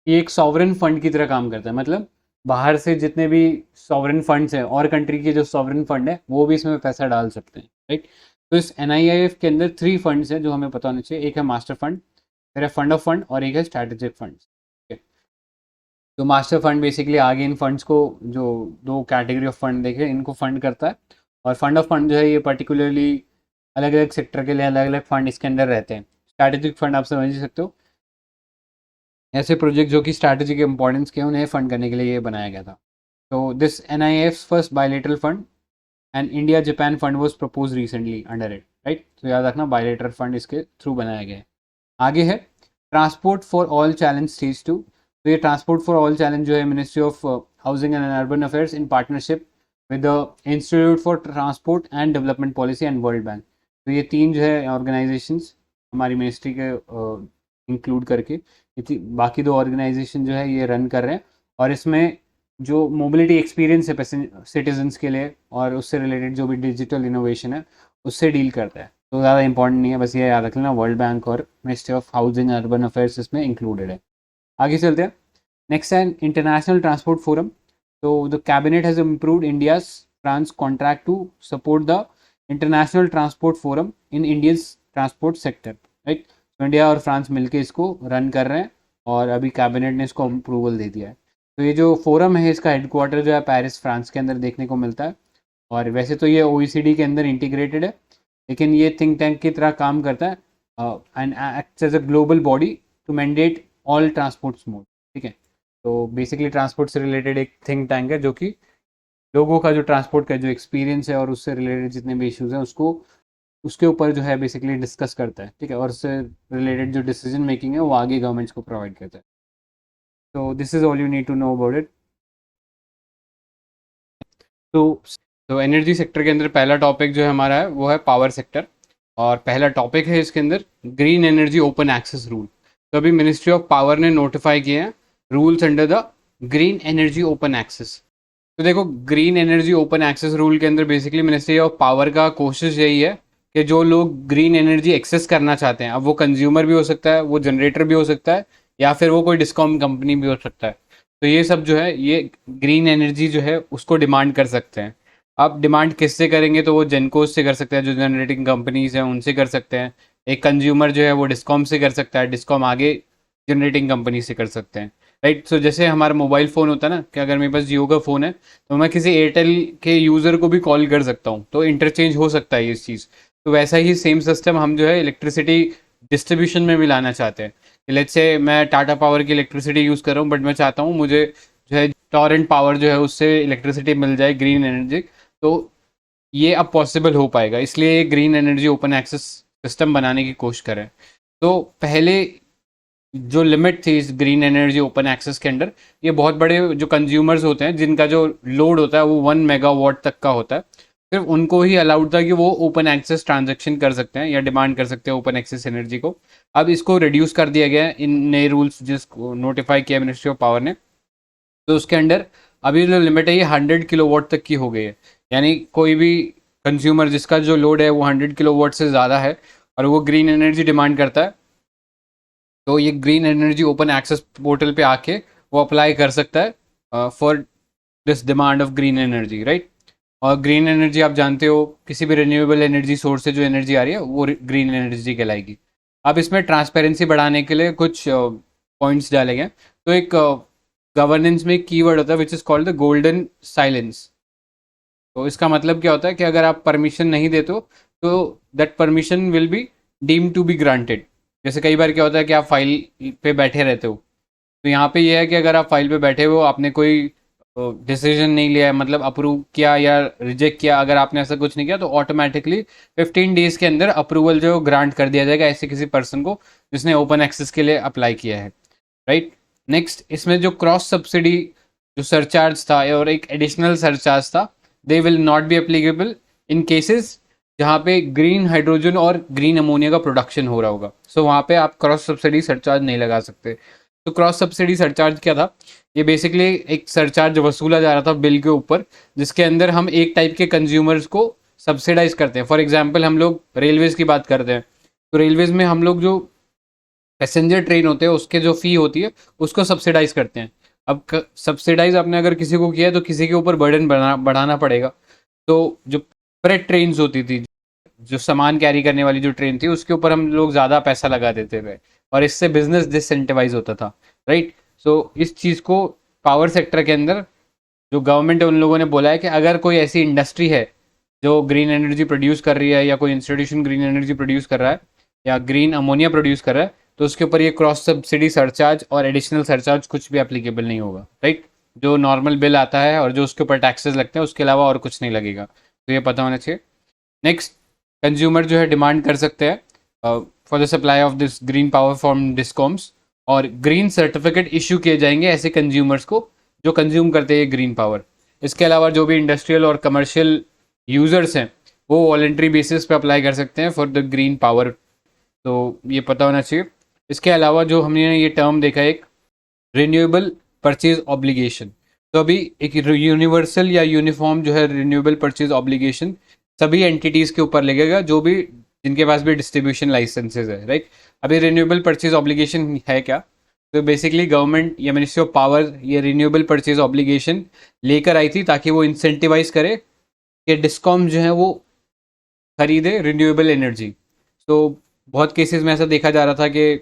ये एक सॉवरन फंड की तरह काम करता है, मतलब बाहर से जितने भी सॉवरन फंड्स हैं और कंट्री के जो सॉवरन फंड है वो भी इसमें पैसा डाल सकते हैं, राइट। तो इस NIIF के अंदर 3 फंड्स हैं जो हमें पता होना चाहिए। एक है मास्टर फंड, फिर है फंड ऑफ फंड और एक है स्ट्रैटेजिक फंड। तो मास्टर फंड बेसिकली आगे इन फंड्स को जो 2 कैटेगरी ऑफ फंड देखे इनको फंड करता है। और फंड ऑफ फंड जो है ये पर्टिकुलरली अलग अलग सेक्टर के लिए अलग अलग फंड इसके अंदर रहते हैं। स्ट्रैटेजिक फंड आप समझ सकते हो, ऐसे प्रोजेक्ट जो कि स्ट्रैटेजी के इंपॉर्टेंस के उन्हें फंड करने के लिए ये बनाया गया था। तो this NIIF's first bilateral fund and India Japan fund was propose recently under it, right. तो याद रखना बायलेटरल फंड इसके थ्रू बनाया गया है। आगे है transport for all challenge stage 2। तो ये ट्रांसपोर्ट फॉर ऑल चैलेंज जो है ministry of housing and urban affairs in partnership with the institute for transport and development policy and world bank. तो ये 3 जो है ऑर्गेनाइजेशंस हमारी मिनिस्ट्री के इंक्लूड करके बाकी 2 ऑर्गेनाइजेशन जो है ये रन कर रहे हैं, और इसमें जो मोबिलिटी एक्सपीरियंस है सिटीजन्स के लिए और उससे रिलेटेड जो भी डिजिटल इनोवेशन है उससे डील करता है। तो ज़्यादा इंपॉर्टेंट नहीं है, बस ये याद रख लेना वर्ल्ड बैंक और ministry of housing urban affairs इसमें इंक्लूडेड है। आगे चलते हैं। नेक्स्ट है इंटरनेशनल ट्रांसपोर्ट फोरम। तो the cabinet has improved India's France contract to support the international transport forum in Indians transport sector, right. तो इंडिया और फ्रांस मिलके इसको रन कर रहे हैं और अभी कैबिनेट ने इसको अप्रूवल दे दिया है। तो ये जो फोरम है इसका हेडक्वार्टर जो है पेरिस फ्रांस के अंदर देखने को मिलता है, और वैसे तो ये OECD के अंदर इंटीग्रेटेड है, लेकिन ये थिंक टैंक की तरह काम करता है and acts as a global body to mandate all transport mode, ठीक है। तो बेसिकली ट्रांसपोर्ट से रिलेटेड एक थिंक टैंक है जो कि लोगों का जो ट्रांसपोर्ट का जो एक्सपीरियंस है और उससे रिलेटेड जितने भी इश्यूज हैं उसको उसके ऊपर जो है बेसिकली डिस्कस करता है, ठीक है, और उससे रिलेटेड जो डिसीजन मेकिंग है वो आगे गवर्नमेंट्स को प्रोवाइड करता है। तो this is all you need to know about it. तो एनर्जी सेक्टर के अंदर पहला टॉपिक जो है हमारा है वो है पावर सेक्टर, और पहला टॉपिक है इसके अंदर green energy open access rule. तो अभी मिनिस्ट्री ऑफ पावर ने नोटिफाई किए हैं rules under the green energy open access. तो देखो green energy open access rule के अंदर बेसिकली मिनिस्ट्री ऑफ पावर का कोशिश यही है कि जो लोग ग्रीन एनर्जी एक्सेस करना चाहते हैं, अब वो कंज्यूमर भी हो सकता है, वो जनरेटर भी हो सकता है, या फिर वो कोई डिस्कॉम कंपनी भी हो सकता है, तो ये सब जो है ये ग्रीन एनर्जी जो है उसको डिमांड कर सकते हैं। आप डिमांड किससे करेंगे, तो वो जेनकोस से कर सकते हैं, जो जनरेटिंग कंपनीज हैं उनसे कर सकते हैं। एक कंज्यूमर जो है वो डिस्कॉम से कर सकता है, डिस्कॉम आगे जनरेटिंग कंपनी से कर सकते हैं, राइट। सो जैसे हमारा मोबाइल फ़ोन होता है ना, कि अगर मेरे पास जियो का फ़ोन है तो मैं किसी एयरटेल के यूज़र को भी कॉल कर सकता हूँ, तो इंटरचेंज हो सकता है इस चीज़। तो वैसा ही सेम सिस्टम हम जो है इलेक्ट्रिसिटी डिस्ट्रीब्यूशन में भी लाना चाहते हैं। लेट्स से मैं टाटा पावर की इलेक्ट्रिसिटी यूज़ कर रहा हूँ, बट मैं चाहता हूँ मुझे जो है टॉरेंट पावर जो है उससे इलेक्ट्रिसिटी मिल जाए ग्रीन एनर्जी, तो ये अब पॉसिबल हो पाएगा, इसलिए green energy open access system बनाने की कोशिश करें। तो पहले जो लिमिट थी इस ग्रीन एनर्जी ओपन एक्सेस के अंदर, ये बहुत बड़े जो कंज्यूमर्स होते हैं जिनका जो लोड होता है वो 1 मेगावाट तक का होता है, सिर्फ उनको ही अलाउड था कि वो ओपन एक्सेस ट्रांजैक्शन कर सकते हैं या डिमांड कर सकते हैं ओपन एक्सेस एनर्जी को। अब इसको रिड्यूस कर दिया गया है इन नए रूल्स जिसको नोटिफाई किया मिनिस्ट्री ऑफ पावर ने। तो उसके अंदर अभी जो लिमिट है ये 100 किलोवाट तक की हो गई है, यानी कोई भी कंज्यूमर जिसका जो लोड है वो 100 किलोवाट से ज़्यादा है और वो ग्रीन एनर्जी डिमांड करता है, तो ये green energy open access portal पे आके वो अप्लाई कर सकता है for this demand of green energy, right. और ग्रीन एनर्जी आप जानते हो किसी भी रिन्यूएबल एनर्जी सोर्स से जो एनर्जी आ रही है वो ग्रीन एनर्जी कहलाएगी। अब इसमें ट्रांसपेरेंसी बढ़ाने के लिए कुछ पॉइंट्स डाले गए। तो एक गवर्नेंस में एक कीवर्ड होता है which is called the golden silence. तो इसका मतलब क्या होता है कि अगर आप परमिशन नहीं देते हो तो that permission will be deem to be granted. जैसे कई बार क्या होता है कि आप फाइल पे बैठे रहते हो, तो यहाँ पे ये है कि अगर आप फाइल पे बैठे हो, आपने कोई डिसीजन नहीं लिया है, मतलब अप्रूव किया या रिजेक्ट किया, अगर आपने ऐसा कुछ नहीं किया तो ऑटोमेटिकली 15 डेज के अंदर अप्रूवल जो ग्रांट कर दिया जाएगा ऐसे किसी पर्सन को जिसने ओपन एक्सेस के लिए अप्लाई किया है, राइट। नेक्स्ट, इसमें जो क्रॉस सब्सिडी जो सरचार्ज था और एक एडिशनल सरचार्ज था, they will not be applicable in cases जहाँ पे ग्रीन हाइड्रोजन और ग्रीन अमोनिया का प्रोडक्शन हो रहा होगा। सो वहाँ पे आप क्रॉस सब्सिडी सरचार्ज नहीं लगा सकते। तो क्रॉस सब्सिडी सरचार्ज क्या था, ये बेसिकली एक सरचार्ज वसूला जा रहा था बिल के ऊपर, जिसके अंदर हम एक टाइप के कंज्यूमर्स को सब्सिडाइज करते हैं। फॉर एग्जांपल हम लोग रेलवेज़ की बात करते हैं, तो रेलवेज़ में हम लोग जो पैसेंजर ट्रेन होते हैं उसके जो फ़ी होती है उसको सब्सिडाइज करते हैं। अब सब्सिडाइज आपने अगर किसी को किया है तो किसी के ऊपर बर्डन बढ़ाना पड़ेगा। तो जो फ्रेट ट्रेन होती थी, जो सामान कैरी करने वाली जो ट्रेन थी, उसके ऊपर हम लोग ज़्यादा पैसा लगा देते थे और इससे बिजनेस डिसइंसेंटिवाइज होता था, राइट। सो इस चीज़ को पावर सेक्टर के अंदर जो गवर्नमेंट है उन लोगों ने बोला है कि अगर कोई ऐसी इंडस्ट्री है जो ग्रीन एनर्जी प्रोड्यूस कर रही है या कोई इंस्टीट्यूशन ग्रीन एनर्जी प्रोड्यूस कर रहा है या ग्रीन अमोनिया प्रोड्यूस कर रहा है, तो उसके ऊपर ये क्रॉस सब्सिडी सरचार्ज और एडिशनल सरचार्ज कुछ भी एप्लीकेबल नहीं होगा, राइट। जो नॉर्मल बिल आता है और जो उसके ऊपर टैक्सेस लगते हैं उसके अलावा और कुछ नहीं लगेगा, तो ये पता होना चाहिए। नेक्स्ट, कंज्यूमर जो है डिमांड कर सकते हैं for the supply of this green power from discoms, और ग्रीन सर्टिफिकेट इशू किए जाएंगे ऐसे कंज्यूमर्स को जो कंज्यूम करते हैं ग्रीन पावर। इसके अलावा जो भी इंडस्ट्रियल और कमर्शियल यूज़र्स हैं वो वॉलेंट्री बेसिस पे अप्लाई कर सकते हैं फॉर द ग्रीन पावर, तो ये पता होना चाहिए। इसके अलावा जो हमने ये टर्म देखा एक रिन्यूएबल परचेज ऑब्लिगेशन, तो अभी एक यूनिवर्सल या यूनिफॉर्म जो है रिन्यूएबल परचेज ऑब्लिगेशन सभी एंटिटीज़ के ऊपर लगेगा जो भी जिनके पास भी डिस्ट्रीब्यूशन लाइसेंसेज है, राइट। अभी रिन्यूएबल परचेज ऑब्लिगेशन है क्या, तो बेसिकली गवर्नमेंट या मिनिस्ट्री ऑफ पावर ये रिन्यूएबल परचेज ऑब्लिगेशन लेकर आई थी ताकि वो इंसेंटिवाइज करे कि डिस्कॉम जो है वो खरीदे रिन्यूएबल एनर्जी। तो बहुत केसेस में ऐसा देखा जा रहा था कि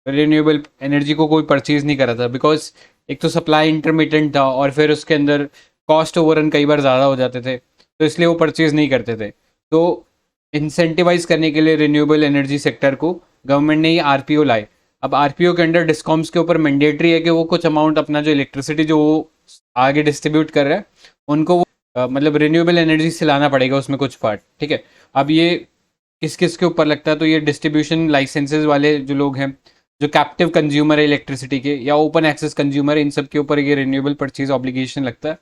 रिन्यूएबल एनर्जी को कोई परचेज नहीं कर रहा था बिकॉज एक तो सप्लाई इंटरमिटेंट था और फिर उसके अंदर कॉस्ट ओवररन कई बार ज़्यादा हो जाते थे, तो इसलिए वो परचेज नहीं करते थे। तो इंसेंटिवाइज करने के लिए रिन्यूएबल एनर्जी सेक्टर को गवर्नमेंट ने ये आरपीओ लाए। अब आरपीओ के अंडर डिस्कॉम्स के ऊपर मैंडेटरी है कि वो कुछ अमाउंट अपना जो इलेक्ट्रिसिटी जो वो आगे डिस्ट्रीब्यूट कर रहा है उनको वो मतलब रिन्यूएबल एनर्जी से लाना पड़ेगा उसमें कुछ पार्ट, ठीक है। अब ये किस किस के ऊपर लगता है, तो ये डिस्ट्रीब्यूशन लाइसेंसेज वाले जो लोग हैं, जो कैप्टिव कंज्यूमर है इलेक्ट्रिसिटी के या ओपन एक्सेस कंज्यूमर है, इन सब के ऊपर ये रिन्यूएबल परचेज ऑब्लिगेशन लगता है।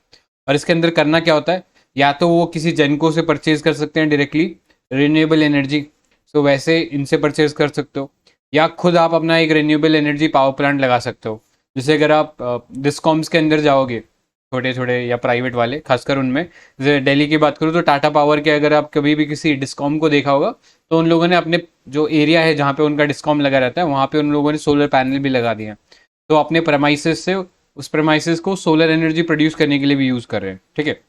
और इसके अंदर करना क्या होता है, या तो वो किसी जेनको से परचेज कर सकते हैं डायरेक्टली रिन्यूएबल एनर्जी, तो वैसे इनसे परचेज कर सकते हो, या खुद आप अपना एक रिन्यूएबल एनर्जी पावर प्लांट लगा सकते हो। जैसे अगर आप डिस्कॉम्स के अंदर जाओगे छोटे छोटे या प्राइवेट वाले, खासकर उनमें जैसे दिल्ली की बात करूँ तो टाटा पावर के अगर आप कभी भी किसी डिस्कॉम को देखा होगा तो उन लोगों ने अपने जो एरिया है जहाँ पे उनका डिस्कॉम लगा रहता है वहाँ पे उन लोगों ने सोलर पैनल भी लगा दिए हैं, तो अपने प्रेमाइसेस से उस प्रेमाइसेस को सोलर एनर्जी प्रोड्यूस करने के लिए भी यूज़ कर रहे हैं, ठीक है।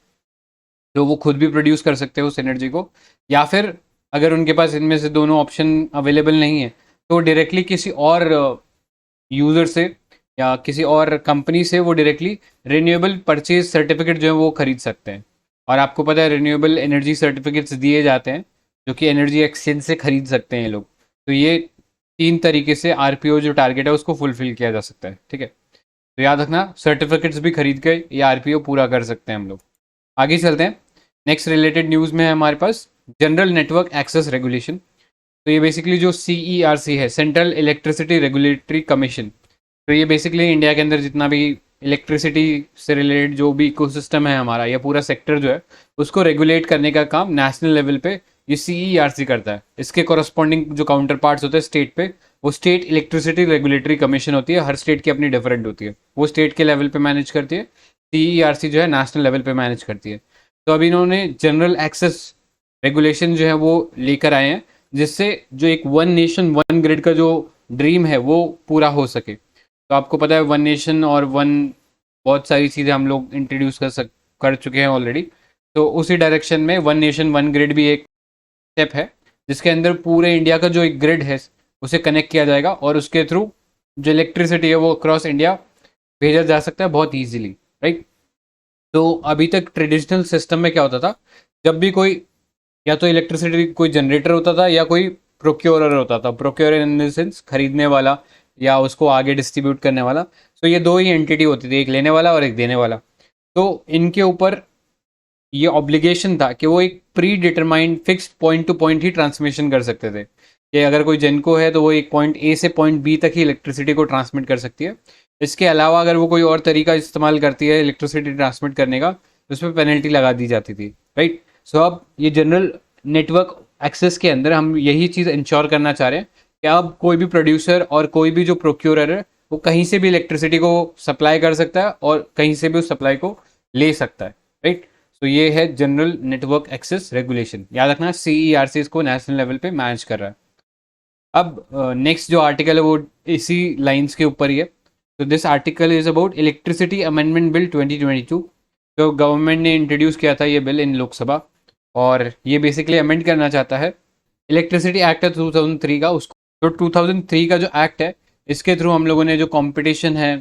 तो वो खुद भी प्रोड्यूस कर सकते हैं उस एनर्जी को, या फिर अगर उनके पास इनमें से दोनों ऑप्शन अवेलेबल नहीं है तो डायरेक्टली किसी और यूज़र से या किसी और कंपनी से वो डायरेक्टली रिन्यूएबल परचेज सर्टिफिकेट जो है वो खरीद सकते हैं। और आपको पता है रिन्यूएबल एनर्जी सर्टिफिकेट्स दिए जाते हैं जो कि एनर्जी एक्सचेंज से खरीद सकते हैं ये लोग। तो ये 3 तरीके से आरपीओ जो टारगेट है उसको फुलफिल किया जा सकता है, ठीक है। तो याद रखना सर्टिफिकेट्स भी खरीद के ये आरपीओ पूरा कर सकते हैं हम लोग। आगे चलते हैं, नेक्स्ट रिलेटेड न्यूज़ में है हमारे पास जनरल नेटवर्क एक्सेस रेगुलेशन। तो ये बेसिकली जो CERC है, सेंट्रल इलेक्ट्रिसिटी रेगुलेटरी कमीशन, तो ये बेसिकली इंडिया के अंदर जितना भी इलेक्ट्रिसिटी से रिलेटेड जो भी इकोसिस्टम है हमारा या पूरा सेक्टर जो है उसको रेगुलेट करने का काम नेशनल लेवल पे ये CERC करता है। इसके कॉरस्पॉन्डिंग जो काउंटर पार्ट्स होते हैं स्टेट पे, वो स्टेट इलेक्ट्रिसिटी रेगुलेटरी कमीशन होती है। हर स्टेट की अपनी डिफरेंट होती है, वो स्टेट के लेवल पे मैनेज करती है, CERC जो है नेशनल लेवल पे मैनेज करती है। तो अभी इन्होंने जनरल एक्सेस रेगुलेशन जो है वो लेकर आए हैं जिससे जो एक वन नेशन वन ग्रिड का जो ड्रीम है वो पूरा हो सके। तो आपको पता है वन नेशन और वन बहुत सारी चीज़ें हम लोग इंट्रोड्यूस कर चुके हैं ऑलरेडी, तो उसी डायरेक्शन में वन नेशन वन ग्रिड भी एक स्टेप है जिसके अंदर पूरे इंडिया का जो एक ग्रिड है उसे कनेक्ट किया जाएगा और उसके थ्रू जो इलेक्ट्रिसिटी है वो अक्रॉस इंडिया भेजा जा सकता है बहुत ईजिली, राइट। तो अभी तक ट्रेडिशनल सिस्टम में क्या होता था, जब भी कोई या तो इलेक्ट्रिसिटी कोई जनरेटर होता था या कोई प्रोक्योरर होता था, प्रोक्योरर इन द सेंस खरीदने वाला या उसको आगे डिस्ट्रीब्यूट करने वाला। तो ये दो ही एंटिटी होती थी, एक लेने वाला और एक देने वाला। तो इनके ऊपर ये ऑब्लिगेशन था कि वो एक predetermined fixed point to point ही ट्रांसमिशन कर सकते थे, कि अगर कोई जेनको है तो वो एक पॉइंट ए से पॉइंट बी तक ही इलेक्ट्रिसिटी को ट्रांसमिट कर सकती है। इसके अलावा अगर वो कोई और तरीका इस्तेमाल करती है इलेक्ट्रिसिटी ट्रांसमिट करने का तो उस पर पेनल्टी लगा दी जाती थी, राइट। सो अब ये जनरल नेटवर्क एक्सेस के अंदर हम यही चीज़ इंश्योर करना चाह रहे हैं कि अब कोई भी प्रोड्यूसर और कोई भी जो प्रोक्योरर है वो कहीं से भी इलेक्ट्रिसिटी को सप्लाई कर सकता है और कहीं से भी उस सप्लाई को ले सकता है, राइट। तो ये है जनरल नेटवर्क एक्सेस रेगुलेशन, याद रखना CERC इसको नेशनल लेवल पे मैनेज कर रहा है। अब नेक्स्ट जो आर्टिकल है वो इसी लाइंस के ऊपर ही है। तो this article is about electricity amendment bill 2022। तो गवर्नमेंट ने इंट्रोड्यूस किया था ये बिल इन लोकसभा और ये बेसिकली अमेंड करना चाहता है इलेक्ट्रिसिटी एक्ट है 2003 का, उसको तो 2003 का जो एक्ट है इसके थ्रू हम लोगों ने जो कंपटीशन है,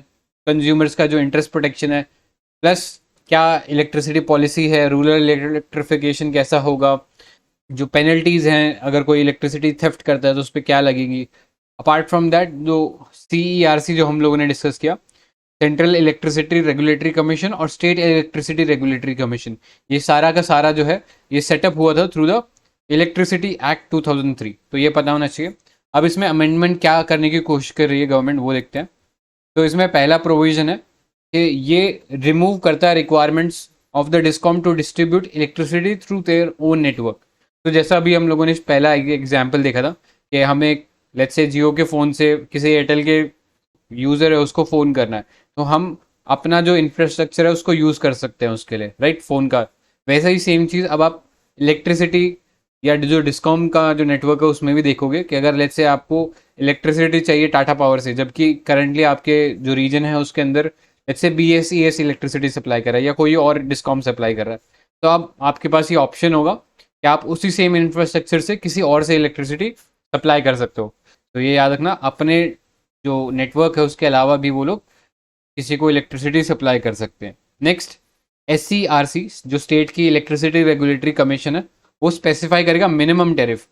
कंज्यूमर्स का जो इंटरेस्ट प्रोटेक्शन है, प्लस क्या इलेक्ट्रिसिटी पॉलिसी है, रूरल इलेक्ट्रिफिकेशन कैसा होगा, जो पेनल्टीज़ हैं अगर कोई इलेक्ट्रिसिटी थेफ्ट करता है तो उस पर क्या लगेगी। अपार्ट फ्रॉम दैट जो CERC जो हम लोगों ने डिस्कस किया, सेंट्रल इलेक्ट्रिसिटी रेगुलेटरी कमीशन और स्टेट इलेक्ट्रिसिटी रेगुलेटरी कमीशन, ये सारा का सारा जो है ये सेटअप हुआ था थ्रू द इलेक्ट्रिसिटी एक्ट 2003। तो ये पता होना चाहिए। अब इसमें अमेंडमेंट क्या करने की कोशिश कर रही है गवर्नमेंट वो देखते हैं। तो इसमें पहला प्रोविज़न है कि ये रिमूव करता है requirements of the discom to distribute electricity through their own network. तो जैसा अभी हम लोगों ने पहला एग्जाम्पल देखा था कि हमें लेट्स से जियो के फ़ोन से किसी एयरटेल के यूज़र है उसको फ़ोन करना है, तो हम अपना जो इंफ्रास्ट्रक्चर है उसको यूज़ कर सकते हैं उसके लिए, राइट, फ़ोन का। वैसा ही सेम चीज़ अब आप इलेक्ट्रिसिटी या जो डिस्कॉम का जो नेटवर्क है उसमें भी देखोगे कि अगर लेट्स से आपको इलेक्ट्रिसिटी चाहिए टाटा पावर से, जबकि करंटली आपके जो रीजन है उसके अंदर let's say BSES electricity supply कर रहा है या कोई और डिस्कॉम सप्लाई कर रहा है, तो अब आपके पास ये ऑप्शन होगा कि आप उसी सेम इंफ्रास्ट्रक्चर से किसी और से इलेक्ट्रिसिटी सप्लाई कर सकते हो। तो ये याद रखना, अपने जो नेटवर्क है उसके अलावा भी वो लोग किसी को इलेक्ट्रिसिटी सप्लाई कर सकते हैं। नेक्स्ट, SCRC जो स्टेट की इलेक्ट्रिसिटी रेगुलेटरी कमीशन है, वो स्पेसिफाई करेगा minimum tariff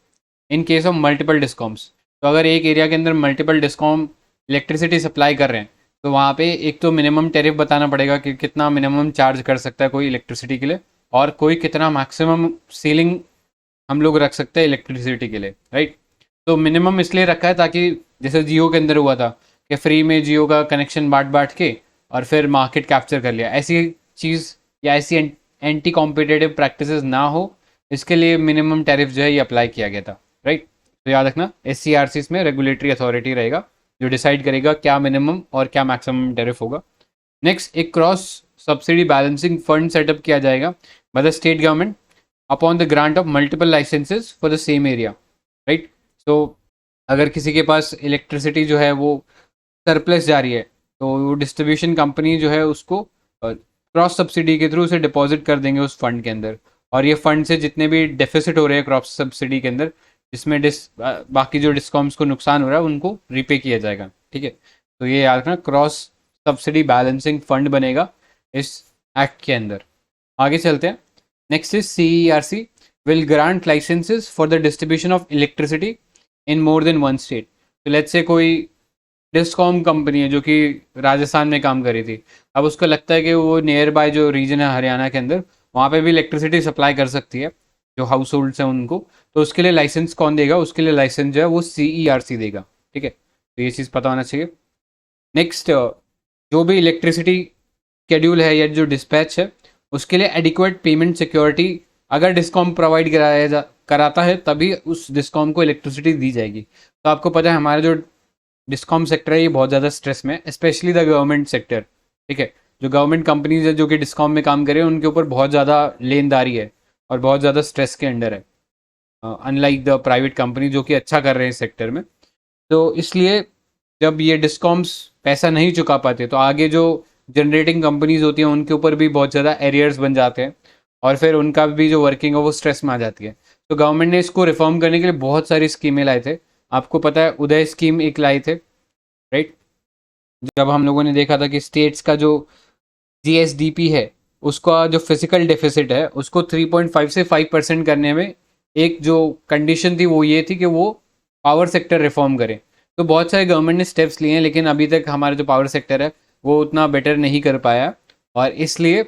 in case of multiple discoms. तो अगर एक एरिया के अंदर मल्टीपल डिस्कॉम इलेक्ट्रिसिटी सप्लाई कर रहे हैं तो वहाँ पे एक तो मिनिमम टैरिफ बताना पड़ेगा कि कितना मिनिमम चार्ज कर सकता है कोई इलेक्ट्रिसिटी के लिए, और कोई कितना मैक्सिमम सीलिंग हम लोग रख सकते हैं इलेक्ट्रिसिटी के लिए, राइट। तो मिनिमम इसलिए रखा है ताकि जैसे जियो के अंदर हुआ था कि फ्री में जियो का कनेक्शन बांट के और फिर मार्केट कैप्चर कर लिया, ऐसी चीज़ या ऐसी एंटी कॉम्पिटेटिव प्रैक्टिसेस ना हो, इसके लिए मिनिमम टैरिफ जो है ये अप्लाई किया गया था, राइट। तो याद रखना, SCRC में रेगुलेटरी अथॉरिटी रहेगा जो डिसाइड करेगा क्या मिनिमम और क्या मैक्सिमम टैरिफ होगा। नेक्स्ट, एक cross subsidy balancing fund setup किया जाएगा by the state government upon the grant of multiple licences for the same area, right. तो अगर किसी के पास इलेक्ट्रिसिटी जो है वो सरप्लस जा रही है तो वो डिस्ट्रीब्यूशन कंपनी जो है उसको क्रॉस सब्सिडी के थ्रू उसे डिपॉजिट कर देंगे उस फंड के अंदर, और ये फंड से जितने भी डेफिसिट हो रहे हैं क्रॉस सब्सिडी के अंदर, जिसमें बाकी जो डिस्कॉम्स को नुकसान हो रहा है उनको रिपे किया जाएगा, ठीक है। तो ये याद रखना, क्रॉस सब्सिडी बैलेंसिंग फंड बनेगा इस एक्ट के अंदर। आगे चलते हैं। Next is CERC will grant licences for the distribution of electricity in more than one state. तो लेट्स से कोई डिस्कॉम कंपनी है जो कि राजस्थान में काम कर रही थी, अब उसको लगता है कि वो नियर बाय जो रीजन है हरियाणा के अंदर वहाँ पे भी इलेक्ट्रिसिटी सप्लाई कर सकती है जो हाउस होल्ड्स हैं उनको, तो उसके लिए लाइसेंस कौन देगा? उसके लिए लाइसेंस जो है वो CERC देगा, ठीक है। तो ये चीज़ पता होना चाहिए। नेक्स्ट, जो भी इलेक्ट्रिसिटी शेड्यूल है या जो डिस्पैच है उसके लिए एडिक्वेट पेमेंट सिक्योरिटी अगर डिस्कॉम प्रोवाइड कराता है तभी उस डिस्कॉम को इलेक्ट्रिसिटी दी जाएगी। तो आपको पता है हमारा जो डिस्कॉम सेक्टर है ये बहुत ज़्यादा स्ट्रेस में है, स्पेशली द गवर्नमेंट सेक्टर, ठीक है। जो गवर्नमेंट कंपनीज है जो कि डिस्कॉम में काम कर रहे हैं उनके ऊपर बहुत ज़्यादा लेनदारी है और बहुत ज़्यादा स्ट्रेस के अंडर है, अनलाइक द प्राइवेट कंपनी जो कि अच्छा कर रहे हैं इस सेक्टर में। तो इसलिए जब ये डिस्कॉम्स पैसा नहीं चुका पाते तो आगे जो जनरेटिंग कंपनीज होती हैं उनके ऊपर भी बहुत ज़्यादा एरियर्स बन जाते हैं और फिर उनका भी जो वर्किंग है वो स्ट्रेस में आ जाती है। तो गवर्नमेंट ने इसको रिफॉर्म करने के लिए बहुत सारी स्कीमें लाए थे। आपको पता है उदय स्कीम एक लाई थे, राइट। जब हम लोगों ने देखा था कि स्टेट्स का जो GSDP है उसका जो फिजिकल डेफिसिट है उसको 3.5 से 5% करने में एक जो कंडीशन थी वो ये थी कि वो पावर सेक्टर रिफॉर्म करें। तो बहुत सारे गवर्नमेंट ने स्टेप्स लिए हैं लेकिन अभी तक हमारा जो पावर सेक्टर है वो उतना बेटर नहीं कर पाया, और इसलिए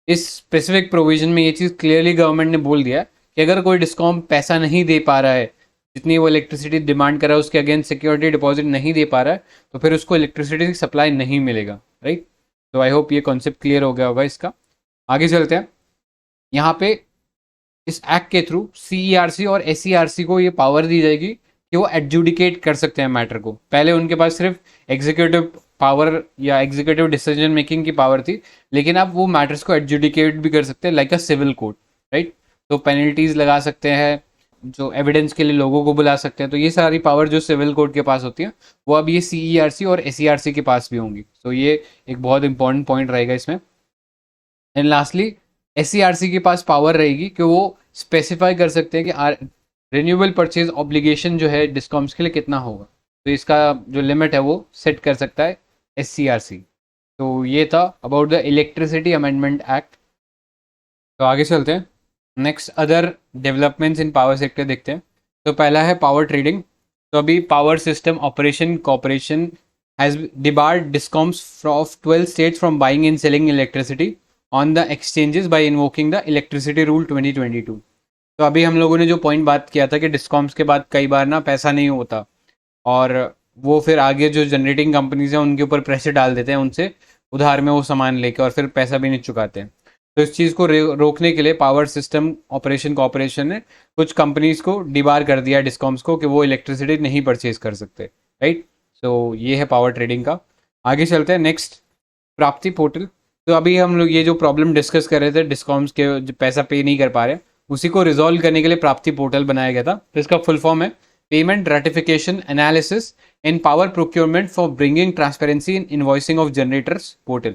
इस स्पेसिफिक प्रोविजन में ये चीज़ क्लियरली गवर्नमेंट ने बोल दिया कि अगर कोई डिस्कॉम पैसा नहीं दे पा रहा है, जितनी वो इलेक्ट्रिसिटी डिमांड कर रहा है उसके अगेंस्ट सिक्योरिटी डिपॉजिट नहीं दे पा रहा है, तो फिर उसको इलेक्ट्रिसिटी सप्लाई नहीं मिलेगा, राइट। तो आई होप ये कॉन्सेप्ट क्लियर हो गया होगा इसका। आगे चलते हैं। यहाँ पे इस एक्ट के थ्रू CERC और SCRC को ये पावर दी जाएगी कि वो एडजुडिकेट कर सकते हैं मैटर को। पहले उनके पास सिर्फ एग्जीक्यूटिव पावर या एग्जीक्यूटिव डिसीजन मेकिंग की पावर थी, लेकिन अब वो मैटर्स को एडजुडिकेट भी कर सकते हैं like a civil court, right. तो पेनल्टीज लगा सकते हैं, जो एविडेंस के लिए लोगों को बुला सकते हैं। तो ये सारी पावर जो सिविल कोर्ट के पास होती है वो अब ये CERC और SCRC के पास भी होंगी। तो ये एक बहुत इंपॉर्टेंट पॉइंट रहेगा इसमें। एंड लास्टली SCRC के पास पावर रहेगी कि वो स्पेसिफाई कर सकते हैं कि रिन्यूएबल परचेज ऑब्लिगेशन जो है डिस्कॉम्स के लिए कितना होगा। तो इसका जो लिमिट है वो सेट कर सकता है SCRC। तो ये था about the electricity amendment act. तो आगे चलते हैं। Next other developments in power sector देखते हैं। तो पहला है पावर ट्रेडिंग। तो अभी power system operation corporation has debarred discoms of 12 states from buying and selling electricity on the exchanges by invoking the electricity rule 2022। तो अभी हम लोगों ने जो पॉइंट बात किया था कि डिस्कॉम्स के बाद कई बार ना पैसा नहीं होता और वो फिर आगे जो जनरेटिंग कंपनीज हैं उनके ऊपर प्रेशर डाल देते हैं, उनसे उधार में वो सामान लेके, और फिर पैसा भी नहीं चुकाते हैं। तो इस चीज़ को रोकने के लिए पावर सिस्टम ऑपरेशन कॉर्पोरेशन ने कुछ कंपनीज को डिबार कर दिया डिस्कॉम्स को कि वो इलेक्ट्रिसिटी नहीं परचेज कर सकते, राइट। सो ये है पावर ट्रेडिंग का। आगे चलते हैं नेक्स्ट, प्राप्ति पोर्टल। तो अभी हम लोग ये जो प्रॉब्लम डिस्कस कर रहे थे डिस्कॉम्स के जो पैसा पे नहीं कर पा रहे, उसी को रिजॉल्व करने के लिए प्राप्ति पोर्टल बनाया गया था। तो इसका फुल फॉर्म है payment ratification analysis in power procurement for bringing transparency in invoicing of generators portal.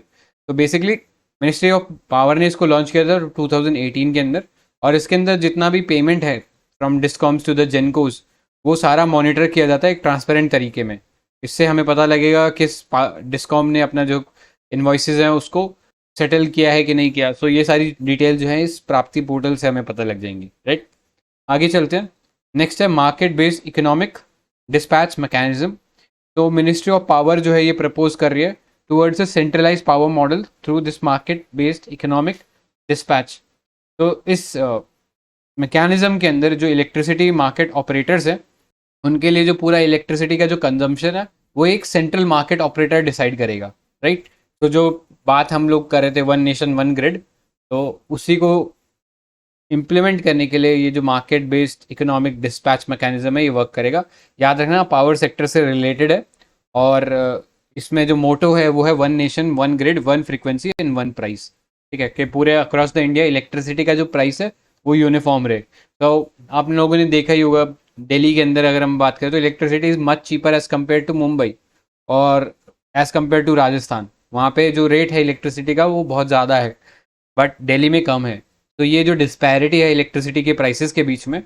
तो बेसिकली मिनिस्ट्री ऑफ पावर ने इसको लॉन्च किया था 2018 के अंदर, और इसके अंदर जितना भी पेमेंट है from discoms to the gencos वो सारा मॉनिटर किया जाता है एक ट्रांसपेरेंट तरीके में। इससे हमें पता लगेगा किस डिस्कॉम ने अपना जो इन्वॉइसेस हैं उसको सेटल किया है कि नहीं किया। सो ये सारी डिटेल जो है इस प्राप्ति पोर्टल से हमें पता लग जाएंगी, राइट। आगे चलते हैं, नेक्स्ट है market based economic dispatch mechanism. तो मिनिस्ट्री ऑफ पावर जो है ये प्रपोज कर रही है towards a centralise power model through this market based economic dispatch. तो इस मैकेनिज्म के अंदर जो इलेक्ट्रिसिटी मार्केट ऑपरेटर्स हैं उनके लिए जो पूरा इलेक्ट्रिसिटी का जो कंजम्पशन है वो एक सेंट्रल मार्केट ऑपरेटर डिसाइड करेगा, राइट। तो जो बात हम लोग कर रहे थे वन नेशन वन ग्रिड, तो उसी को इम्प्लीमेंट करने के लिए ये जो market based economic dispatch mechanism है ये वर्क करेगा। याद रखना पावर सेक्टर से रिलेटेड है, और इसमें जो मोटो है वो है one nation one grid one frequency and one price, ठीक है, कि पूरे अक्रॉस द इंडिया इलेक्ट्रिसिटी का जो प्राइस है वो यूनिफॉर्म रहे। तो आप लोगों ने देखा ही होगा दिल्ली के अंदर अगर हम बात करें तो electricity is much cheaper as compare to Mumbai और एज़ कम्पेयर टू राजस्थान। वहाँ पे जो रेट है इलेक्ट्रिसिटी का वो बहुत ज़्यादा है, बट दिल्ली में कम है। तो ये जो डिस्पैरिटी है इलेक्ट्रिसिटी के प्राइसेस के बीच में,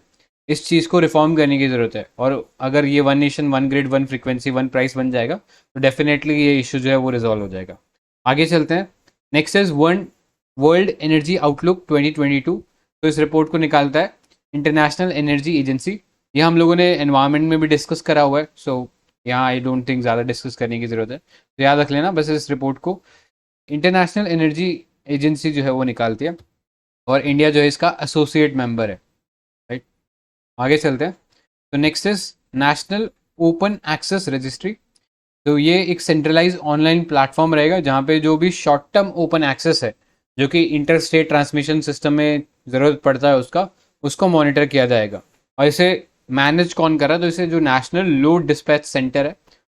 इस चीज़ को रिफॉर्म करने की ज़रूरत है। और अगर ये one nation one grid one frequency one price बन जाएगा तो डेफिनेटली ये इशू जो है वो रिजॉल्व हो जाएगा। आगे चलते हैं, next is world energy outlook 2022। तो इस रिपोर्ट को निकालता है इंटरनेशनल एनर्जी एजेंसी। ये हम लोगों ने एनवायरनमेंट में भी डिस्कस करा हुआ है, सो यहाँ आई डोंट थिंक ज़्यादा डिस्कस करने की ज़रूरत है। तो याद रख लेना बस इस रिपोर्ट को, इंटरनेशनल एनर्जी एजेंसी जो है वो निकालती है और इंडिया जो है इसका एसोसिएट मेंबर है, राइट। आगे चलते हैं, तो next is national open access registry. तो ये एक सेंट्रलाइज ऑनलाइन प्लेटफॉर्म रहेगा जहाँ पे जो भी शॉर्ट टर्म ओपन एक्सेस है जो कि इंटर स्टेट ट्रांसमिशन सिस्टम में ज़रूरत पड़ता है उसको मॉनिटर किया जाएगा। और इसे मैनेज कौन कर रहा है, तो इसे जो नेशनल लोड डिस्पैच सेंटर है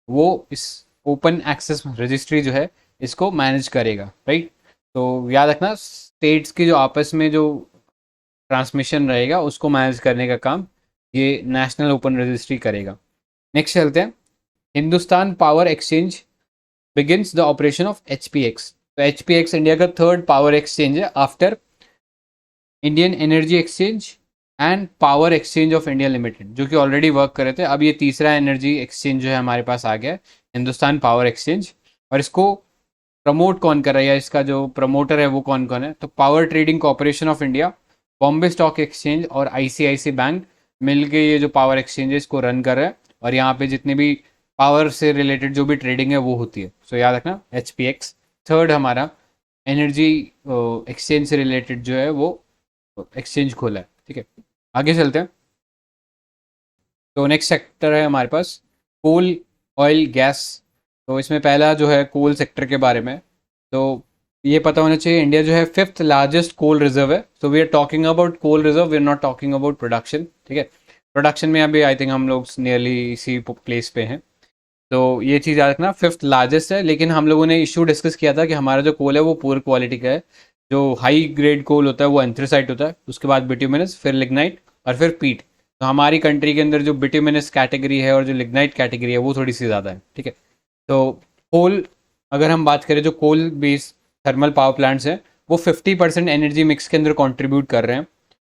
वो इस ओपन एक्सेस रजिस्ट्री जो है इसको मैनेज करेगा, राइट। तो याद रखना स्टेट्स की जो आपस में जो ट्रांसमिशन रहेगा उसको मैनेज करने का काम ये नेशनल ओपन रजिस्ट्री करेगा। नेक्स्ट चलते हैं, Hindustan power exchange begins the operation of HPX। तो HPX इंडिया का थर्ड पावर एक्सचेंज है after Indian energy exchange and power exchange of India limited, जो कि ऑलरेडी वर्क कर रहे थे। अब ये तीसरा एनर्जी एक्सचेंज जो है हमारे पास आ गया है, हिंदुस्तान पावर एक्सचेंज। और इसको प्रमोट कौन कर रहा है या इसका जो प्रमोटर है वो कौन कौन है, तो power trading corporation of India, Bombay stock exchange और ICICI बैंक मिलके ये जो पावर एक्सचेंज है इसको रन कर रहा है। और यहाँ पे जितने भी पावर से रिलेटेड जो भी ट्रेडिंग है वो होती है। सो याद रखना HPX थर्ड हमारा एनर्जी एक्सचेंज से रिलेटेड जो है वो एक्सचेंज खोला है, ठीक है। आगे चलते हैं, तो नेक्स्ट सेक्टर है हमारे पास कोल ऑयल गैस। तो इसमें पहला जो है कोल सेक्टर के बारे में, तो ये पता होना चाहिए इंडिया जो है फिफ्थ लार्जेस्ट कोल रिजर्व है। So we are talking about coal reserve, we are not talking about production, ठीक है। प्रोडक्शन में अभी आई थिंक हम लोग नियरली इसी प्लेस पे हैं। तो ये चीज़ याद रखना फिफ्थ लार्जेस्ट है, लेकिन हम लोगों ने इशू डिस्कस किया था कि हमारा जो कोल है वो पुअर क्वालिटी का है। जो हाई ग्रेड कोल होता है वो एंथ्रेसाइट होता है, उसके बाद बिट्यूमिनस, फिर लिग्नाइट और फिर पीट। तो हमारी कंट्री के अंदर जो बिट्यूमिनस कैटेगरी है और जो लिग्नाइट कैटेगरी है वो थोड़ी सी ज़्यादा है, ठीक है। तो कोल अगर हम बात करें जो coal based thermal power plants हैं वो 50% एनर्जी मिक्स के अंदर कंट्रीब्यूट कर रहे हैं।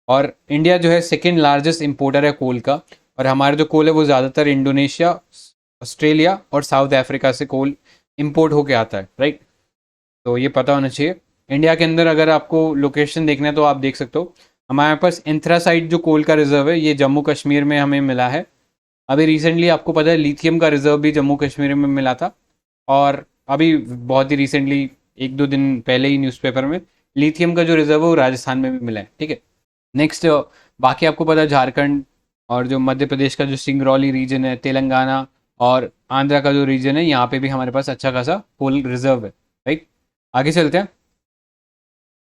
और इंडिया जो है सेकेंड लार्जेस्ट इंपोर्टर है कोल का, और हमारा जो कोल है वो ज़्यादातर इंडोनेशिया, ऑस्ट्रेलिया और साउथ अफ्रीका से कोल इंपोर्ट होके आता है, राइट। तो ये पता होना चाहिए। इंडिया के अंदर अगर आपको लोकेशन देखना है तो आप देख सकते हो, हमारे पास एंथ्रासाइट जो कोल का रिजर्व है ये जम्मू कश्मीर में हमें मिला है। अभी रिसेंटली आपको पता है लिथियम का रिजर्व भी जम्मू कश्मीर में मिला था, और अभी बहुत ही रिसेंटली 1-2 दिन पहले ही न्यूज़पेपर में लिथियम का जो रिजर्व है वो राजस्थान में भी मिला है, ठीक है। नेक्स्ट बाकी आपको पता है झारखंड और जो मध्य प्रदेश का जो सिंगरौली रीजन है, तेलंगाना और आंध्रा का जो रीजन है, यहाँ पे भी हमारे पास अच्छा खासा कोल रिजर्व है, राइट। आगे चलते हैं,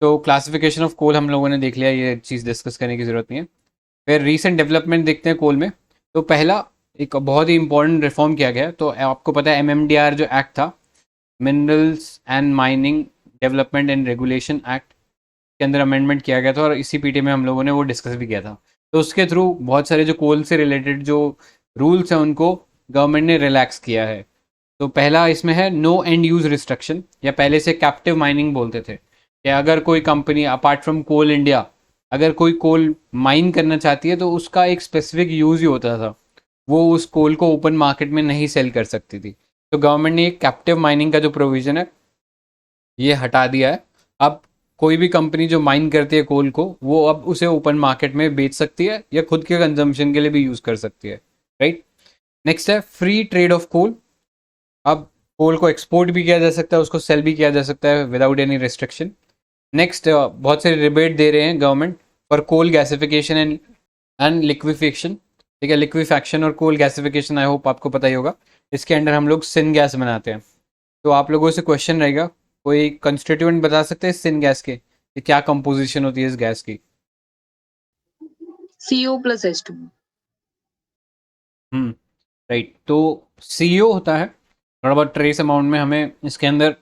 तो क्लासिफिकेशन ऑफ कोल हम लोगों ने देख लिया, ये चीज़ डिस्कस करने की ज़रूरत नहीं है। फिर रीसेंट डेवलपमेंट देखते हैं कोल में। तो पहला एक बहुत ही इंपॉर्टेंट रिफॉर्म किया गया, तो आपको पता है MMDR जो एक्ट था, minerals and mining development and regulation act के अंदर अमेंडमेंट किया गया था, और इसी पीटी में हम लोगों ने वो डिस्कस भी किया था। तो उसके थ्रू बहुत सारे जो कोल से रिलेटेड जो रूल्स हैं उनको गवर्नमेंट ने रिलैक्स किया है। तो पहला इसमें है नो एंड यूज रिस्ट्रिक्शन, या पहले से कैप्टिव माइनिंग बोलते थे, कि अगर कोई company apart from coal India अगर कोई कोल माइन करना चाहती है तो उसका एक स्पेसिफिक यूज ही होता था, वो उस कोल को ओपन मार्केट में नहीं सेल कर सकती थी। तो गवर्नमेंट ने एक कैप्टिव माइनिंग का जो प्रोविजन है ये हटा दिया है। अब कोई भी कंपनी जो माइन करती है कोल को, वो अब उसे ओपन मार्केट में बेच सकती है या खुद के कंजम्पशन के लिए भी यूज़ कर सकती है, राइट। नेक्स्ट है फ्री ट्रेड ऑफ कोल। अब कोल को एक्सपोर्ट भी किया जा सकता है, उसको सेल भी किया जा सकता है विदाउट एनी रिस्ट्रिक्शन। नेक्स्ट बहुत सारे रिबेट दे रहे हैं government for coal gasification and liquefaction. ठीक है, लिक्विफैक्शन और कोल गैसिफिकेशन आई होप आपको पता ही होगा। इसके अंडर हम लोग सिन गैस बनाते हैं। तो आप लोगों से क्वेश्चन रहेगा, कोई कंस्टिट्यूएंट बता सकते हैं सिन गैस के, कि क्या कंपोजिशन होती है इस गैस की? CO plus H2। राइट। तो CO होता है थोड़ा बहुत ट्रेस अमाउंट में, हमें इसके अंदर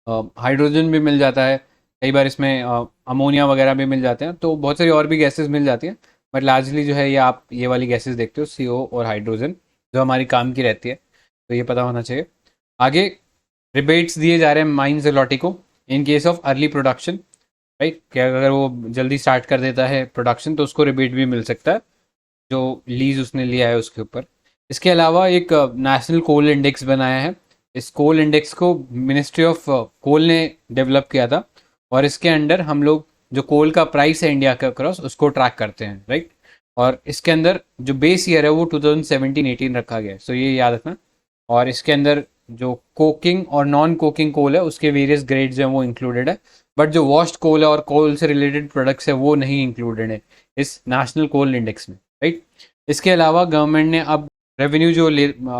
हाइड्रोजन भी मिल जाता है, कई बार इसमें अमोनिया वगैरह भी मिल जाते हैं, तो बहुत सारी और भी गैसेस मिल जाती हैं। बट लार्जली जो है ये आप ये वाली गैसेस देखते हो, CO और हाइड्रोजन, जो हमारी काम की रहती है, तो ये पता होना चाहिए। आगे रिबेट्स दिए जा रहे हैं माइंस अथॉरिटी को in case of early production, right, कि अगर वो जल्दी स्टार्ट कर देता है प्रोडक्शन तो उसको रिबेट भी मिल सकता है जो लीज उसने लिया है उसके ऊपर। इसके अलावा एक नेशनल कोल इंडेक्स बनाया है। इस कोल इंडेक्स को मिनिस्ट्री ऑफ कोल ने डेवलप किया था, और इसके अंडर हम लोग जो कोल का प्राइस है इंडिया के अक्रॉस उसको ट्रैक करते हैं, राइट। और इसके अंदर जो बेस ईयर है वो 2017-18 रखा गया है, सो ये याद रखना। और इसके अंदर जो कोकिंग और नॉन कोकिंग कोल है उसके वेरियस ग्रेड्स हैं वो इंक्लूडेड है, बट जो वॉश्ड कोल है और कोल से रिलेटेड प्रोडक्ट्स है वो नहीं इंक्लूडेड है इस नेशनल कोल इंडेक्स में, राइट। इसके अलावा गवर्नमेंट ने अब रेवेन्यू जो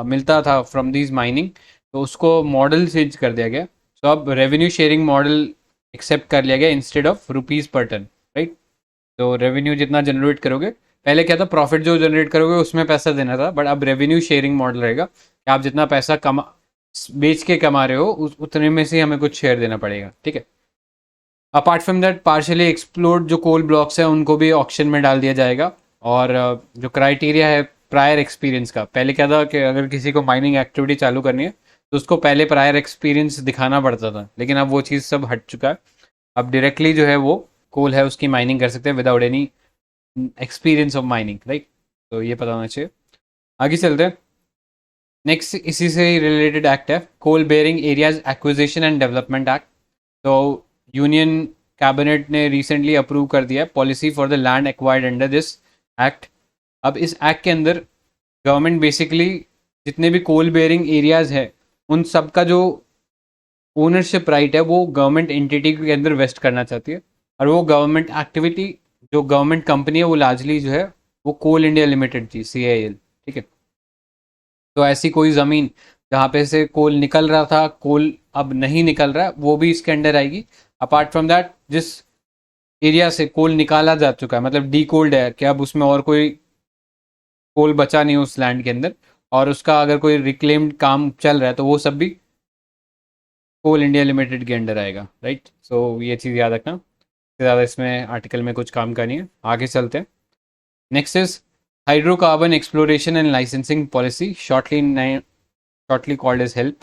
मिलता था फ्रॉम दीज माइनिंग, तो उसको मॉडल चेंज कर दिया गया। तो अब रेवेन्यू शेयरिंग मॉडल एक्सेप्ट कर लिया गया इंस्टेड ऑफ रुपीज़ पर टन, राइट। तो रेवेन्यू जितना जनरेट करोगे, पहले क्या था प्रॉफिट जो जनरेट करोगे उसमें पैसा देना था, बट अब रेवेन्यू शेयरिंग मॉडल रहेगा कि आप जितना पैसा बेच के कमा रहे हो उतने में से हमें कुछ शेयर देना पड़ेगा, ठीक है। Apart from that partially explored जो कोल ब्लॉक्स है उनको भी ऑक्शन में डाल दिया जाएगा। और जो क्राइटेरिया है प्रायर एक्सपीरियंस का, पहले क्या था कि अगर किसी को माइनिंग एक्टिविटी चालू करनी है तो उसको पहले प्रायर एक्सपीरियंस दिखाना पड़ता था, लेकिन अब वो चीज़ सब हट चुका है। अब डायरेक्टली जो है वो कोल है उसकी माइनिंग कर सकते हैं without any experience of mining, right. तो ये पता होना चाहिए। आगे चलते हैं। नेक्स्ट इसी से रिलेटेड एक्ट है Coal Bearing Areas Acquisition and Development Act. तो यूनियन कैबिनेट ने रिसेंटली अप्रूव कर दिया है policy for the land acquired under this act. अब इस एक्ट के अंदर गवर्नमेंट बेसिकली जितने भी कोल बेयरिंग एरियाज है उन सब का जो ओनरशिप राइट है वो गवर्नमेंट एंटिटी के अंदर वेस्ट करना चाहती है, और वो गवर्नमेंट एक्टिविटी जो गवर्नमेंट कंपनी है वो लार्जली जो है वो कोल इंडिया लिमिटेड थी, CIL, ठीक है। तो ऐसी कोई ज़मीन जहाँ पे से कोल निकल रहा था, कोल अब नहीं निकल रहा है, वो भी इसके अंडर आएगी। अपार्ट फ्रॉम दैट जिस एरिया से कोल निकाला जा चुका है, मतलब डी कोल्ड है कि अब उसमें और कोई कोल बचा नहीं उस लैंड के अंदर, और उसका अगर कोई रिक्लेम्ड काम चल रहा है तो वो सब भी कोल इंडिया लिमिटेड के अंडर आएगा, राइट। सो ये चीज़ याद रखना, ज़्यादा इसमें आर्टिकल में कुछ काम का नहीं है। आगे चलते हैं। Next is hydrocarbon exploration and licensing policy, shortly called as HELP.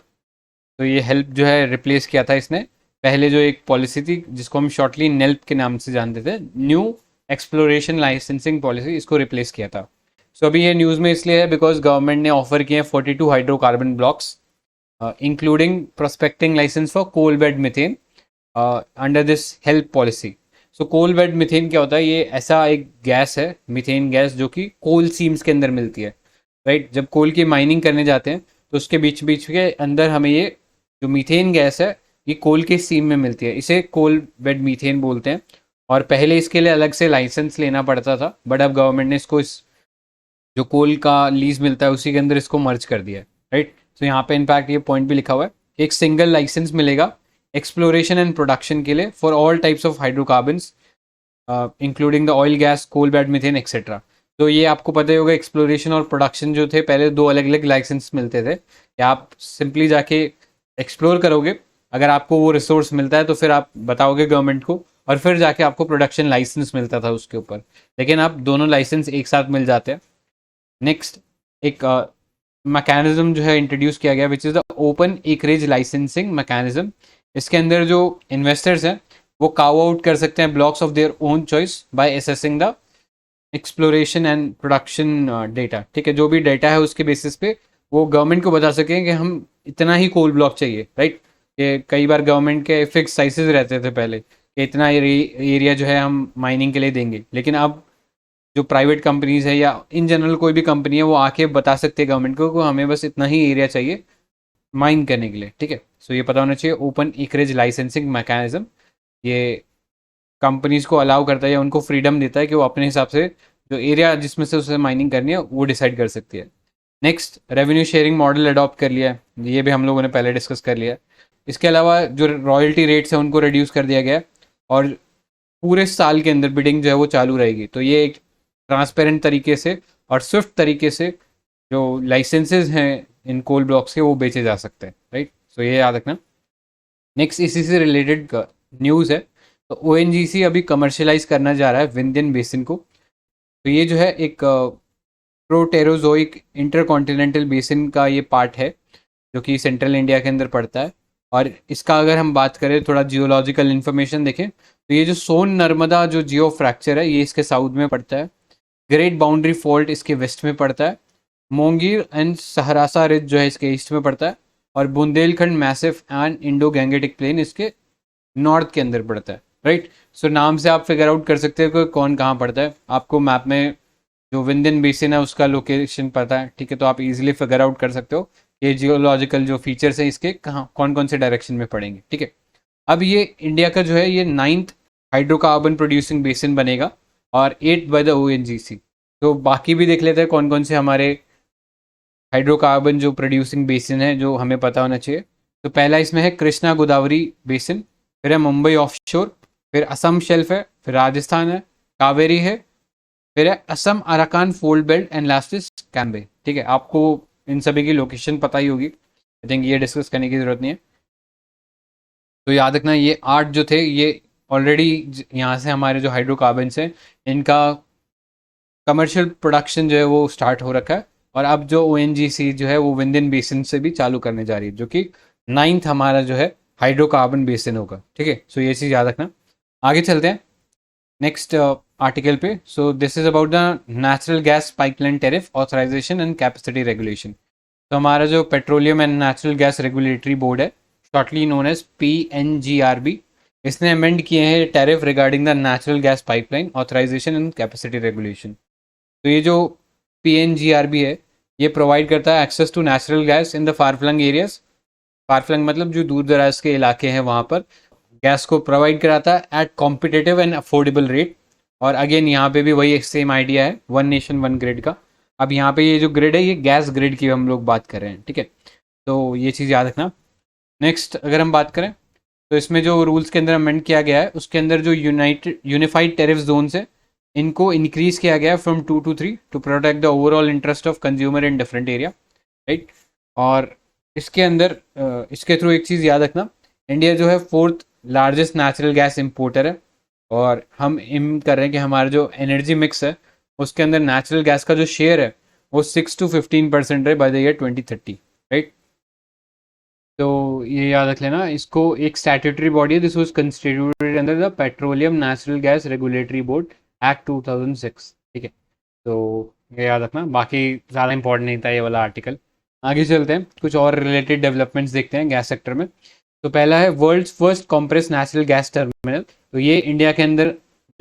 तो ये हेल्प जो है रिप्लेस किया था इसने पहले जो एक पॉलिसी थी जिसको हम शॉर्टली नेल्प के नाम से जानते थे, न्यू एक्सप्लोरेशन लाइसेंसिंग पॉलिसी, इसको रिप्लेस किया था। सो अभी ये न्यूज़ में इसलिए है बिकॉज गवर्नमेंट ने ऑफर किए हैं 42 hydrocarbon blocks including prospecting licence for coal bed methane under this HELP policy. So coal bed methane क्या होता है? ये ऐसा एक गैस है, मिथेन गैस, जो कि कोल सीम्स के अंदर मिलती है, राइट। जब कोल की माइनिंग करने जाते हैं तो उसके बीच बीच के अंदर हमें ये जो मीथेन गैस है ये कोल के सीम में मिलती है, इसे कोल बेड मीथेन बोलते हैं। और पहले इसके लिए अलग से लाइसेंस लेना पड़ता था, बट अब गवर्नमेंट ने इसको इस जो कोल का लीज मिलता है उसी के अंदर इसको मर्ज कर दिया है, राइट। तो यहाँ पे इनफैक्ट ये पॉइंट भी लिखा हुआ है कि एक सिंगल लाइसेंस मिलेगा एक्सप्लोरेशन एंड प्रोडक्शन के लिए for all types of hydrocarbons including the oil, gas, coal bed, methane etcetera. तो ये आपको पता ही होगा, एक्सप्लोरेशन और प्रोडक्शन जो थे पहले दो अलग अलग लाइसेंस मिलते थे, या आप सिंपली जाके एक्सप्लोर करोगे, अगर आपको वो रिसोर्स मिलता है तो फिर आप बताओगे गवर्नमेंट को, और फिर जाके आपको प्रोडक्शन लाइसेंस मिलता था उसके ऊपर। लेकिन अब दोनों लाइसेंस एक साथ मिल जाते हैं। नेक्स्ट एक मैकेनिज्म जो है इंट्रोड्यूस किया गया, which is the open acreage licensing mechanism. इसके अंदर जो इन्वेस्टर्स हैं वो काउ आउट कर सकते हैं blocks of their own choice by assessing the exploration and production data. ठीक है, जो भी डेटा है उसके बेसिस पे वो गवर्नमेंट को बता सकें कि हम इतना ही कोल ब्लॉक चाहिए, राइट। कि कई बार गवर्नमेंट के फिक्स साइजेस रहते थे पहले कि इतना एरिया जो है हम माइनिंग के लिए देंगे, लेकिन अब जो प्राइवेट कंपनीज है या इन जनरल कोई भी कंपनी है वो आके बता सकते हैं गवर्नमेंट को कि हमें बस इतना ही एरिया चाहिए माइन करने के लिए। ठीक है, सो ये पता होना चाहिए ओपन एकरेज लाइसेंसिंग मैकेनिज्म। ये कंपनीज को अलाउ करता है या उनको फ्रीडम देता है कि वो अपने हिसाब से जो एरिया जिसमें से उसे माइनिंग करनी है वो डिसाइड कर सकती है। Next, revenue sharing model adopt कर लिया है, ये भी हम लोगों ने पहले डिस्कस कर लिया है। इसके अलावा जो रॉयल्टी रेट्स हैं उनको रिड्यूस कर दिया गया है, और पूरे साल के अंदर बिडिंग जो है वो चालू रहेगी। तो ये एक ट्रांसपेरेंट तरीके से और स्विफ्ट तरीके से जो लाइसेंसेज हैं इन कोल ब्लॉक्स के वो बेचे जा सकते हैं, राइट। सो ये याद रखना। नेक्स्ट इसी से रिलेटेड न्यूज़ है, तो ONGC अभी कमर्शलाइज करना जा रहा है विंध्यन बेसिन को। तो ये जो है एक प्रोटेरोजोइक इंटरकॉन्टिनेंटल बेसिन का ये पार्ट है जो कि सेंट्रल इंडिया के अंदर पड़ता है। और इसका अगर हम बात करें, थोड़ा जियोलॉजिकल इन्फॉर्मेशन देखें, तो ये जो सोन नर्मदा जो जियो फ्रैक्चर है ये इसके साउथ में पड़ता है। ग्रेट बाउंड्री फॉल्ट इसके वेस्ट में पड़ता है। मोंगीर एंड सहरासा रिज जो है इसके ईस्ट में पड़ता है। और Bundelkhand massif and Indo Gangetic plain इसके नॉर्थ के अंदर पड़ता है, राइट। सो नाम से आप फिगर आउट कर सकते हो कि कौन कहाँ पड़ता है। आपको मैप में जो विंध्यन बेसिन है उसका लोकेशन पता है, ठीक है, तो आप इजीली फिगर आउट कर सकते हो ये जियोलॉजिकल जो फीचर्स हैं इसके कहाँ कौन कौन से डायरेक्शन में पड़ेंगे। ठीक है, अब ये इंडिया का जो है ये 9th हाइड्रोकार्बन प्रोड्यूसिंग बेसिन बनेगा और 8th बाय द ONGC। तो बाकी भी देख लेते हैं कौन कौन से हमारे हाइड्रोकार्बन जो प्रोड्यूसिंग बेसिन है जो हमें पता होना चाहिए। तो पहला इसमें है कृष्णा गोदावरी बेसिन, फिर है मुंबई ऑफशोर, फिर असम शेल्फ है, फिर राजस्थान है, कावेरी है, फिर है Assam Arakan fold belt, and last is Cambay. ठीक है, आपको इन सभी की लोकेशन पता ही होगी, आई थिंक ये डिस्कस करने की ज़रूरत नहीं है। तो याद रखना ये 8 जो थे ये ऑलरेडी यहाँ से हमारे जो हाइड्रोकार्बन्स हैं इनका कमर्शियल प्रोडक्शन जो है वो स्टार्ट हो रखा है। और अब जो ONGC जो है वो विंध्यन बेसिन से भी चालू करने जा रही है, जो कि 9th हमारा जो है हाइड्रोकार्बन बेसिन होगा। ठीक है, सो ये चीज़ याद रखना। आगे चलते हैं नेक्स्ट आर्टिकल पे। So this is about the natural gas pipeline tariff authorisation and capacity regulation. तो हमारा जो Petroleum and Natural Gas Regulatory Board है, शॉर्टली नोन एज PNGRB, इसने अमेंड किए हैं tariff regarding the natural gas pipeline authorisation and capacity regulation. तो ये जो PNGRB है ये प्रोवाइड करता है access to natural gas in the far flung areas. Far flung मतलब जो दूर दराज के इलाके हैं वहाँ पर गैस को प्रोवाइड कराता है at competitive and affordable rate. और अगेन यहाँ पे भी वही सेम आइडिया है, वन नेशन वन ग्रिड का। अब यहाँ पे ये जो ग्रिड है ये गैस ग्रिड की हम लोग बात कर रहे हैं, ठीक है, तो ये चीज़ याद रखना। नेक्स्ट अगर हम बात करें तो इसमें जो रूल्स के अंदर अमेंड किया गया है उसके अंदर जो यूनिफाइड टेरिफ जोन्स है इनको इंक्रीज किया गया है from 2 to 3 to protect the overall interest of consumer in different area, right. और इसके अंदर इसके थ्रू एक चीज़ याद रखना, इंडिया जो है 4th largest natural gas importer है। और हम एम कर रहे हैं कि हमारा जो एनर्जी मिक्स है उसके अंदर नेचुरल गैस का जो शेयर है वो 6 to 15% है बाय द ईयर 2030, राइट। तो ये याद रख लेना। इसको एक स्टैट्यूटरी बॉडी है, this was constituted under the petroleum natural Gas Regulatory board act 2006, ठीक है, तो ये याद रखना। बाकी ज़्यादा इंपॉर्टेंट नहीं था ये वाला आर्टिकल। आगे चलते हैं, कुछ और रिलेटेड डेवलपमेंट्स देखते हैं गैस सेक्टर में। तो पहला है world's first compress natural gas terminal. तो ये इंडिया के अंदर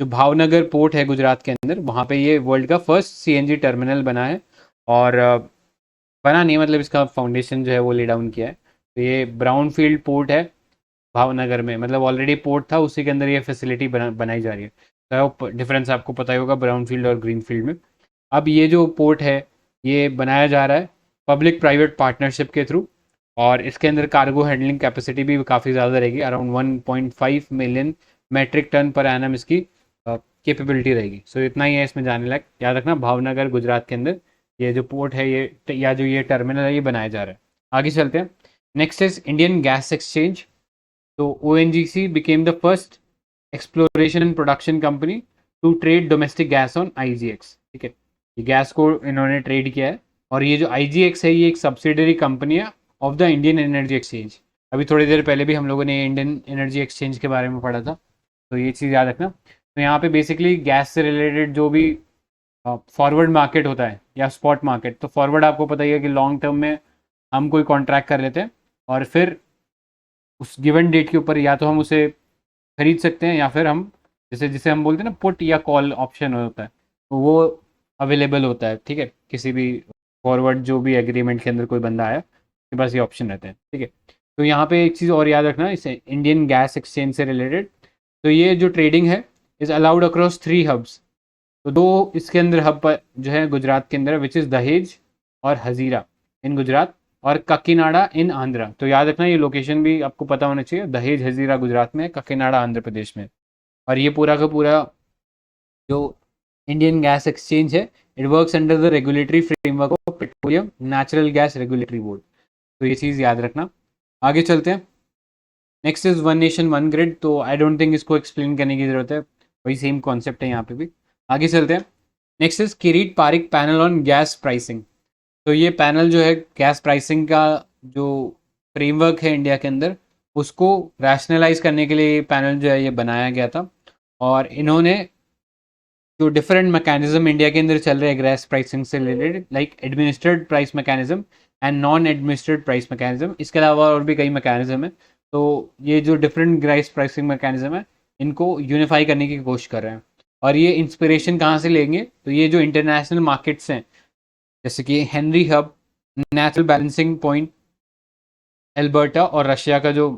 जो भावनगर पोर्ट है गुजरात के अंदर वहाँ पे ये वर्ल्ड का फर्स्ट CNG टर्मिनल बना है। और बना नहीं मतलब इसका फाउंडेशन जो है वो ले डाउन किया है। तो ये ब्राउन फील्ड पोर्ट है भावनगर में, मतलब ऑलरेडी पोर्ट था उसी के अंदर ये फैसिलिटी बनाई जा रही है। तो डिफरेंस आपको पता ही होगा ब्राउन फील्ड और ग्रीन फील्ड में। अब ये जो पोर्ट है ये बनाया जा रहा है पब्लिक प्राइवेट पार्टनरशिप के थ्रू। और इसके अंदर कार्गो हैंडलिंग कैपेसिटी भी काफ़ी ज़्यादा रहेगी, around 1.5 million metric ton per annum इसकी कैपेबिलिटी रहेगी। सो इतना ही है इसमें जाने लायक। याद रखना भावनगर गुजरात के अंदर ये जो पोर्ट है ये या जो ये टर्मिनल है ये बनाया जा रहा है। आगे चलते हैं। Next is Indian gas exchange. तो ONGC became the first exploration and production company to trade domestic gas on IGX। ठीक है, ये गैस को इन्होंने ट्रेड किया है और ये जो IGX है ये एक सब्सिडरी कंपनी है of the Indian energy exchange. अभी थोड़ी देर पहले भी हम लोगों ने इंडियन एनर्जी एक्सचेंज के बारे में पढ़ा था, तो ये चीज़ याद रखना। तो यहाँ पे बेसिकली गैस से रिलेटेड जो भी फॉरवर्ड मार्केट होता है या स्पॉट मार्केट, तो फॉरवर्ड आपको पता ही है कि लॉन्ग टर्म में हम कोई कॉन्ट्रैक्ट कर लेते हैं और फिर उस गिवन डेट के ऊपर या तो हम उसे खरीद सकते हैं या फिर हम जिसे हम बोलते हैं ना पुट या कॉल ऑप्शन होता है, तो वो अवेलेबल होता है। ठीक है, किसी भी फॉरवर्ड जो भी एग्रीमेंट के अंदर कोई बंदा आया उसके पास ये ऑप्शन रहता है। ठीक है, तो यहाँ पे एक चीज़ और याद रखना इसे इंडियन गैस एक्सचेंज से रिलेटेड, तो ये जो ट्रेडिंग है इज़ अलाउड अक्रॉस 3 हब्स। तो 2 इसके अंदर हब जो है गुजरात के अंदर, विच इज़ दहेज और हजीरा इन गुजरात और काकीनाडा इन आंध्रा। तो याद रखना ये लोकेशन भी आपको पता होना चाहिए, दहेज हजीरा गुजरात में, काकीनाडा आंध्र प्रदेश में। और ये पूरा का पूरा जो इंडियन गैस एक्सचेंज है it works under the regulatory framework of petroleum natural Gas Regulatory board. तो ये चीज़ याद रखना। आगे चलते हैं। Next is one nation one grid. तो आई डोंट थिंक इसको एक्सप्लेन करने की ज़रूरत है, वही सेम कॉन्सेप्ट है यहाँ पे भी। आगे चलते हैं। Next is Kirit Parikh panel on gas pricing. तो ये पैनल जो है गैस प्राइसिंग का जो फ्रेमवर्क है इंडिया के अंदर उसको रैशनलाइज करने के लिए ये पैनल जो है ये बनाया गया था। और इन्होंने जो डिफरेंट मैकेनिज्म इंडिया के अंदर चल रहे हैं गैस प्राइसिंग से related, like administered price mechanism and non administered price mechanism, इसके अलावा और भी कई मैकेनिज्म है, तो ये जो डिफरेंट गैस प्राइसिंग मैकेनिज्म है इनको यूनिफाई करने की कोशिश कर रहे हैं। और ये इंस्पिरेशन कहाँ से लेंगे, तो ये जो इंटरनेशनल मार्केट्स हैं जैसे कि Henry hub, natural balancing point, Alberta और रशिया का जो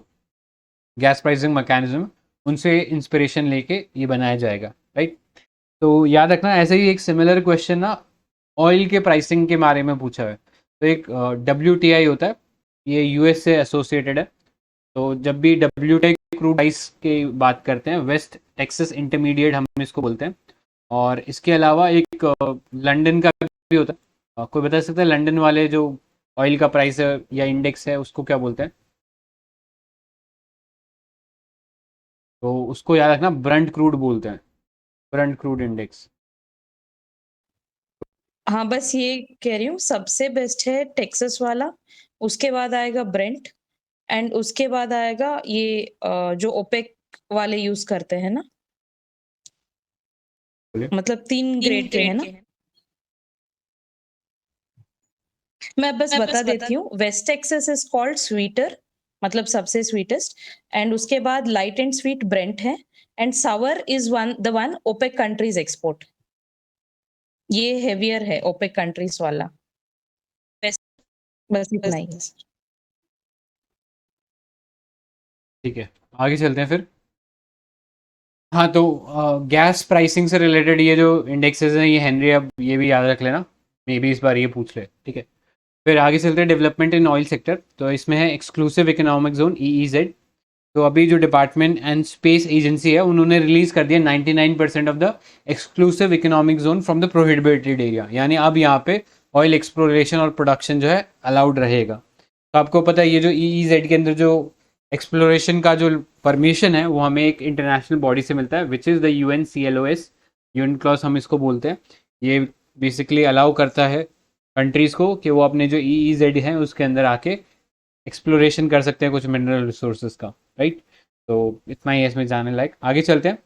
गैस प्राइसिंग मैकेनिज्म उनसे इंस्पिरेशन लेके ये बनाया जाएगा। राइट, तो याद रखना ऐसे ही एक सिमिलर क्वेश्चन ना ऑयल के प्राइसिंग के बारे में पूछा है। तो एक WTI होता है, ये US से एसोसिएटेड है। तो जब भी WTI क्रूड प्राइस की बात करते हैं, वेस्ट टेक्सास इंटरमीडिएट हम इसको बोलते हैं। और इसके अलावा एक लंदन का भी होता है। कोई बता सकता है लंदन वाले जो ऑयल का प्राइस है या इंडेक्स है उसको क्या बोलते हैं? तो उसको याद रखना ब्रंट क्रूड बोलते हैं, ब्रंट क्रूड इंडेक्स। हाँ, बस ये कह रही हूँ सबसे बेस्ट है टेक्सास वाला, उसके बाद आएगा ब्रेंट एंड उसके बाद आएगा ये जो ओपेक वाले यूज करते हैं ना, बोलिए। मतलब 3 ग्रेड के हैं ना। मैं बस बता देती हूँ, west Texas is called sweeter, मतलब सबसे स्वीटेस्ट, एंड उसके बाद लाइट एंड स्वीट ब्रेंट है, and sour is the one OPEC countries export. ये हेवियर है ओपेक कंट्रीज वाला। बस इतना ही। ठीक है, आगे चलते हैं फिर। हाँ, तो गैस प्राइसिंग से रिलेटेड ये जो इंडेक्सेस हैं ये हेनरी अब ये भी याद रख लेना, मे बी इस बार ये पूछ ले। ठीक है, फिर आगे चलते हैं डेवलपमेंट इन ऑयल सेक्टर। तो इसमें है एक्सक्लूसिव इकोनॉमिक जोन EEZ। तो अभी जो डिपार्टमेंट एंड स्पेस एजेंसी है उन्होंने रिलीज कर दिया 99% of the exclusive economic zone from the prohibited area, यानी अब यहाँ पे ऑयल एक्सप्लोरेशन और प्रोडक्शन जो है अलाउड रहेगा। तो आपको पता है ये जो EEZ के अंदर जो एक्सप्लोरेशन का जो परमिशन है वो हमें एक इंटरनेशनल बॉडी से मिलता है which is the UNCLOS, UNCLOS हम इसको बोलते हैं। ये बेसिकली अलाउ करता है कंट्रीज़ को कि वो अपने जो EEZ है उसके अंदर आके एक्सप्लोरेशन कर सकते हैं कुछ मिनरल रिसोर्सेज का। राइट, तो इतना ही है इसमें जाने लायक। आगे चलते हैं।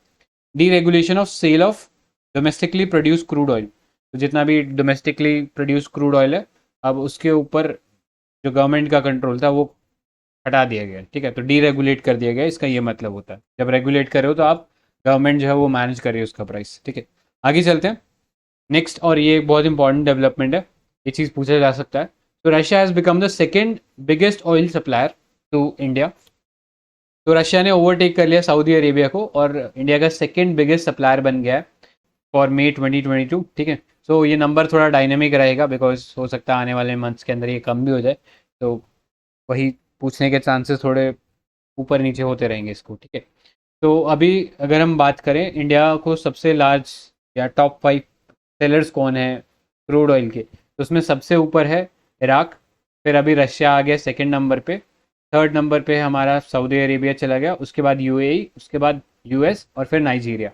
Deregulation of sale of domestically produce crude oil. तो जितना भी डोमेस्टिकली प्रोड्यूस क्रूड ऑयल है अब उसके ऊपर जो गवर्नमेंट का कंट्रोल था वो हटा दिया गया। ठीक है, तो डीरेगुलेट कर दिया गया, इसका ये मतलब होता है जब रेगुलेट कर रहे हो तो आप गवर्नमेंट जो है वो मैनेज कर रही है उसका प्राइस। ठीक है, आगे चलते हैं। नेक्स्ट, और ये बहुत इंपॉर्टेंट डेवलपमेंट है, ये चीज़ पूछा जा सकता है। तो Russia has become the second biggest oil supplier to India. तो रशिया ने ओवरटेक कर लिया सऊदी अरेबिया को और इंडिया का सेकेंड बिगेस्ट सप्लायर बन गया है फॉर May 2022। ठीक है, सो ये नंबर थोड़ा डायनेमिक रहेगा बिकॉज हो सकता है आने वाले मंथ्स के अंदर ये कम भी हो जाए, तो वही पूछने के चांसेस थोड़े ऊपर नीचे होते रहेंगे इसको, ठीक है। तो अभी अगर हम बात करें इंडिया को सबसे लार्ज या टॉप 5 सेलर्स कौन है क्रूड ऑयल के, तो उसमें सबसे ऊपर है इराक, फिर अभी रशिया आ गया सेकंड नंबर पे, थर्ड नंबर पे हमारा सऊदी अरेबिया चला गया, उसके बाद यूएई, उसके बाद यूएस और फिर नाइजीरिया,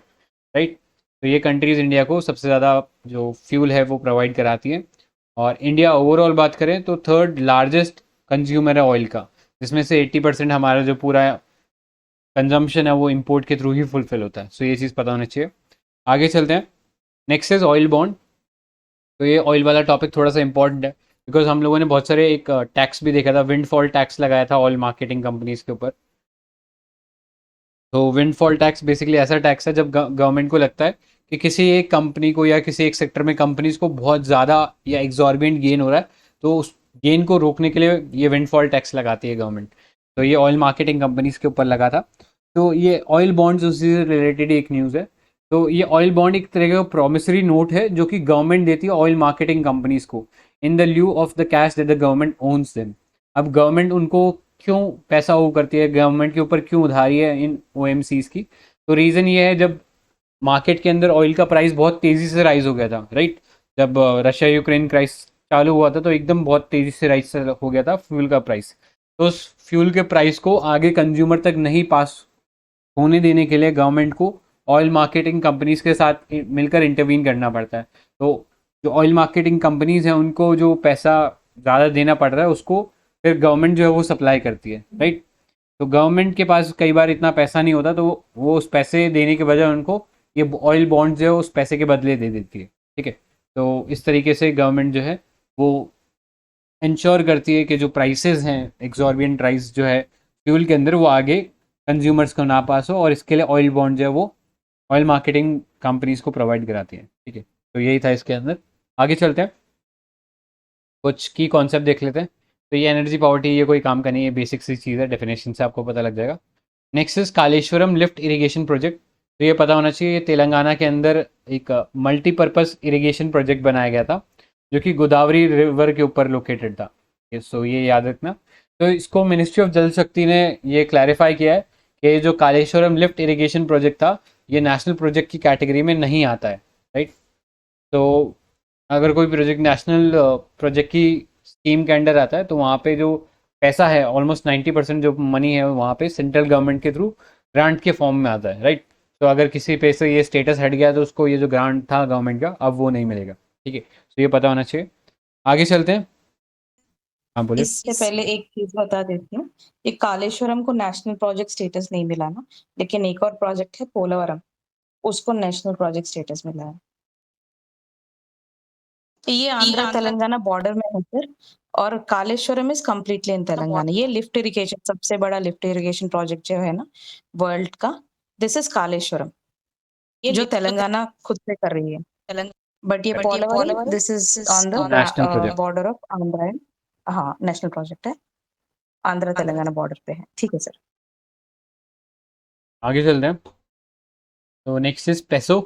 राइट। तो ये कंट्रीज़ इंडिया को सबसे ज़्यादा जो फ्यूल है वो प्रोवाइड कराती हैं। और इंडिया ओवरऑल बात करें तो थर्ड लार्जेस्ट कंज्यूमर है ऑयल का, जिसमें से 80% हमारा जो पूरा कंजम्पशन है वो इंपोर्ट के थ्रू ही फुलफिल होता है। सो ये चीज़ पता होनी चाहिए। आगे चलते हैं, नेक्स्ट इज ऑयल बॉन्ड। तो ये ऑयल वाला टॉपिक थोड़ा सा इंपॉर्टेंट है, बिकॉज हम लोगों ने बहुत सारे एक टैक्स भी देखा था, विंडफॉल टैक्स लगाया था ऑयल मार्केटिंग कंपनीज के ऊपर। तो विंडफॉल टैक्स बेसिकली ऐसा टैक्स है जब गवर्नमेंट को लगता है कि किसी एक कंपनी को या किसी एक सेक्टर में कंपनीज को बहुत ज़्यादा या एग्जॉर्बिएंट गेन हो रहा है, तो उस गेन को रोकने के लिए ये विंडफॉल टैक्स लगाती है गवर्नमेंट। तो ये ऑयल मार्केटिंग कंपनीज के ऊपर लगा था। तो ये ऑयल बॉन्ड्स उसी से रिलेटेड एक न्यूज़ है। तो ये ऑयल बॉन्ड एक तरह का प्रॉमिसरी नोट है जो कि गवर्नमेंट देती है ऑयल मार्केटिंग कंपनीज को in the lieu of the cash that the government owns them. अब गवर्नमेंट उनको क्यों पैसा वो करती है, गवर्नमेंट के ऊपर क्यों उधारी है इन OMCs की, तो रीज़न ये है जब मार्केट के अंदर ऑयल का प्राइस बहुत तेज़ी से राइज हो गया था, राइट। जब रशिया यूक्रेन क्राइस चालू हुआ था तो एकदम बहुत तेज़ी से राइज हो गया था फ्यूल का प्राइस। तो उस फ्यूल के प्राइस को आगे कंज्यूमर तक नहीं पास होने देने के लिए गवर्नमेंट को ऑयल मार्केटिंग कंपनीज के साथ मिलकर इंटरवीन करना पड़ता है। तो जो ऑयल मार्केटिंग कंपनीज हैं उनको जो पैसा ज़्यादा देना पड़ रहा है उसको फिर गवर्नमेंट जो है वो सप्लाई करती है, राइट। तो गवर्नमेंट के पास कई बार इतना पैसा नहीं होता, तो वो उस पैसे देने के बजाय उनको ये ऑयल बॉन्ड जो है उस पैसे के बदले दे देती है, ठीक है। तो इस तरीके से गवर्नमेंट जो है वो इंश्योर करती है कि जो प्राइसेस हैं एग्जॉर्बियंट प्राइस जो है फ्यूल के अंदर वो आगे कंज्यूमर्स को ना पास हो, और इसके लिए ऑयल बॉन्ड जो है वो ऑयल मार्केटिंग कंपनीज को प्रोवाइड कराती है, ठीक है। तो यही था इसके अंदर। आगे चलते हैं, कुछ की कॉन्सेप्ट देख लेते हैं। तो ये एनर्जी पॉवर्टी ये कोई काम का नहीं है, बेसिक सी चीज़ है, डेफिनेशन से आपको पता लग जाएगा। Next is Kaleshwaram lift irrigation project. तो ये पता होना चाहिए, ये तेलंगाना के अंदर एक मल्टीपर्पज़ इरिगेशन प्रोजेक्ट बनाया गया था जो कि गोदावरी रिवर के ऊपर लोकेटेड था। सो ये याद रखना। तो इसको मिनिस्ट्री ऑफ जल शक्ति ने ये क्लैरिफाई किया है कि जो कालेश्वरम लिफ्ट इरिगेशन प्रोजेक्ट था ये नेशनल प्रोजेक्ट की कैटेगरी में नहीं आता है, राइट। तो अगर कोई प्रोजेक्ट नेशनल प्रोजेक्ट की स्कीम के अंडर आता है तो वहाँ पे जो पैसा है ऑलमोस्ट 90% जो मनी है वहाँ पे सेंट्रल गवर्नमेंट के थ्रू ग्रांट के फॉर्म में आता है, राइट। तो अगर किसी पे से ये स्टेटस हट गया तो उसको ये जो ग्रांट था गवर्नमेंट का अब वो नहीं मिलेगा, ठीक है। तो ये पता होना चाहिए। आगे चलते हैं, हाँ बोलिए। इससे पहले एक चीज बता देती हूँ, ये कालेश्वरम को नेशनल प्रोजेक्ट स्टेटस नहीं मिला ना, लेकिन एक और प्रोजेक्ट है पोलवरम, उसको नेशनल प्रोजेक्ट स्टेटस मिला है। ये आंध्र तेलंगाना बॉर्डर में है सर, और Kaleshwaram is completely in Telangana. ये लिफ्ट इरिगेशन सबसे बड़ा लिफ्ट इरिगेशन प्रोजेक्ट जो है ना वर्ल्ड का, दिस इज कालेश्वरम, जो तेलंगाना खुद से कर रही है। बट ये Polavaram this is on the national project, border of Andhra and, हाँ नेशनल प्रोजेक्ट है, आंध्र तेलंगाना बॉर्डर पे है, ठीक है सर। आगे चलते हैं। तो next is PESO,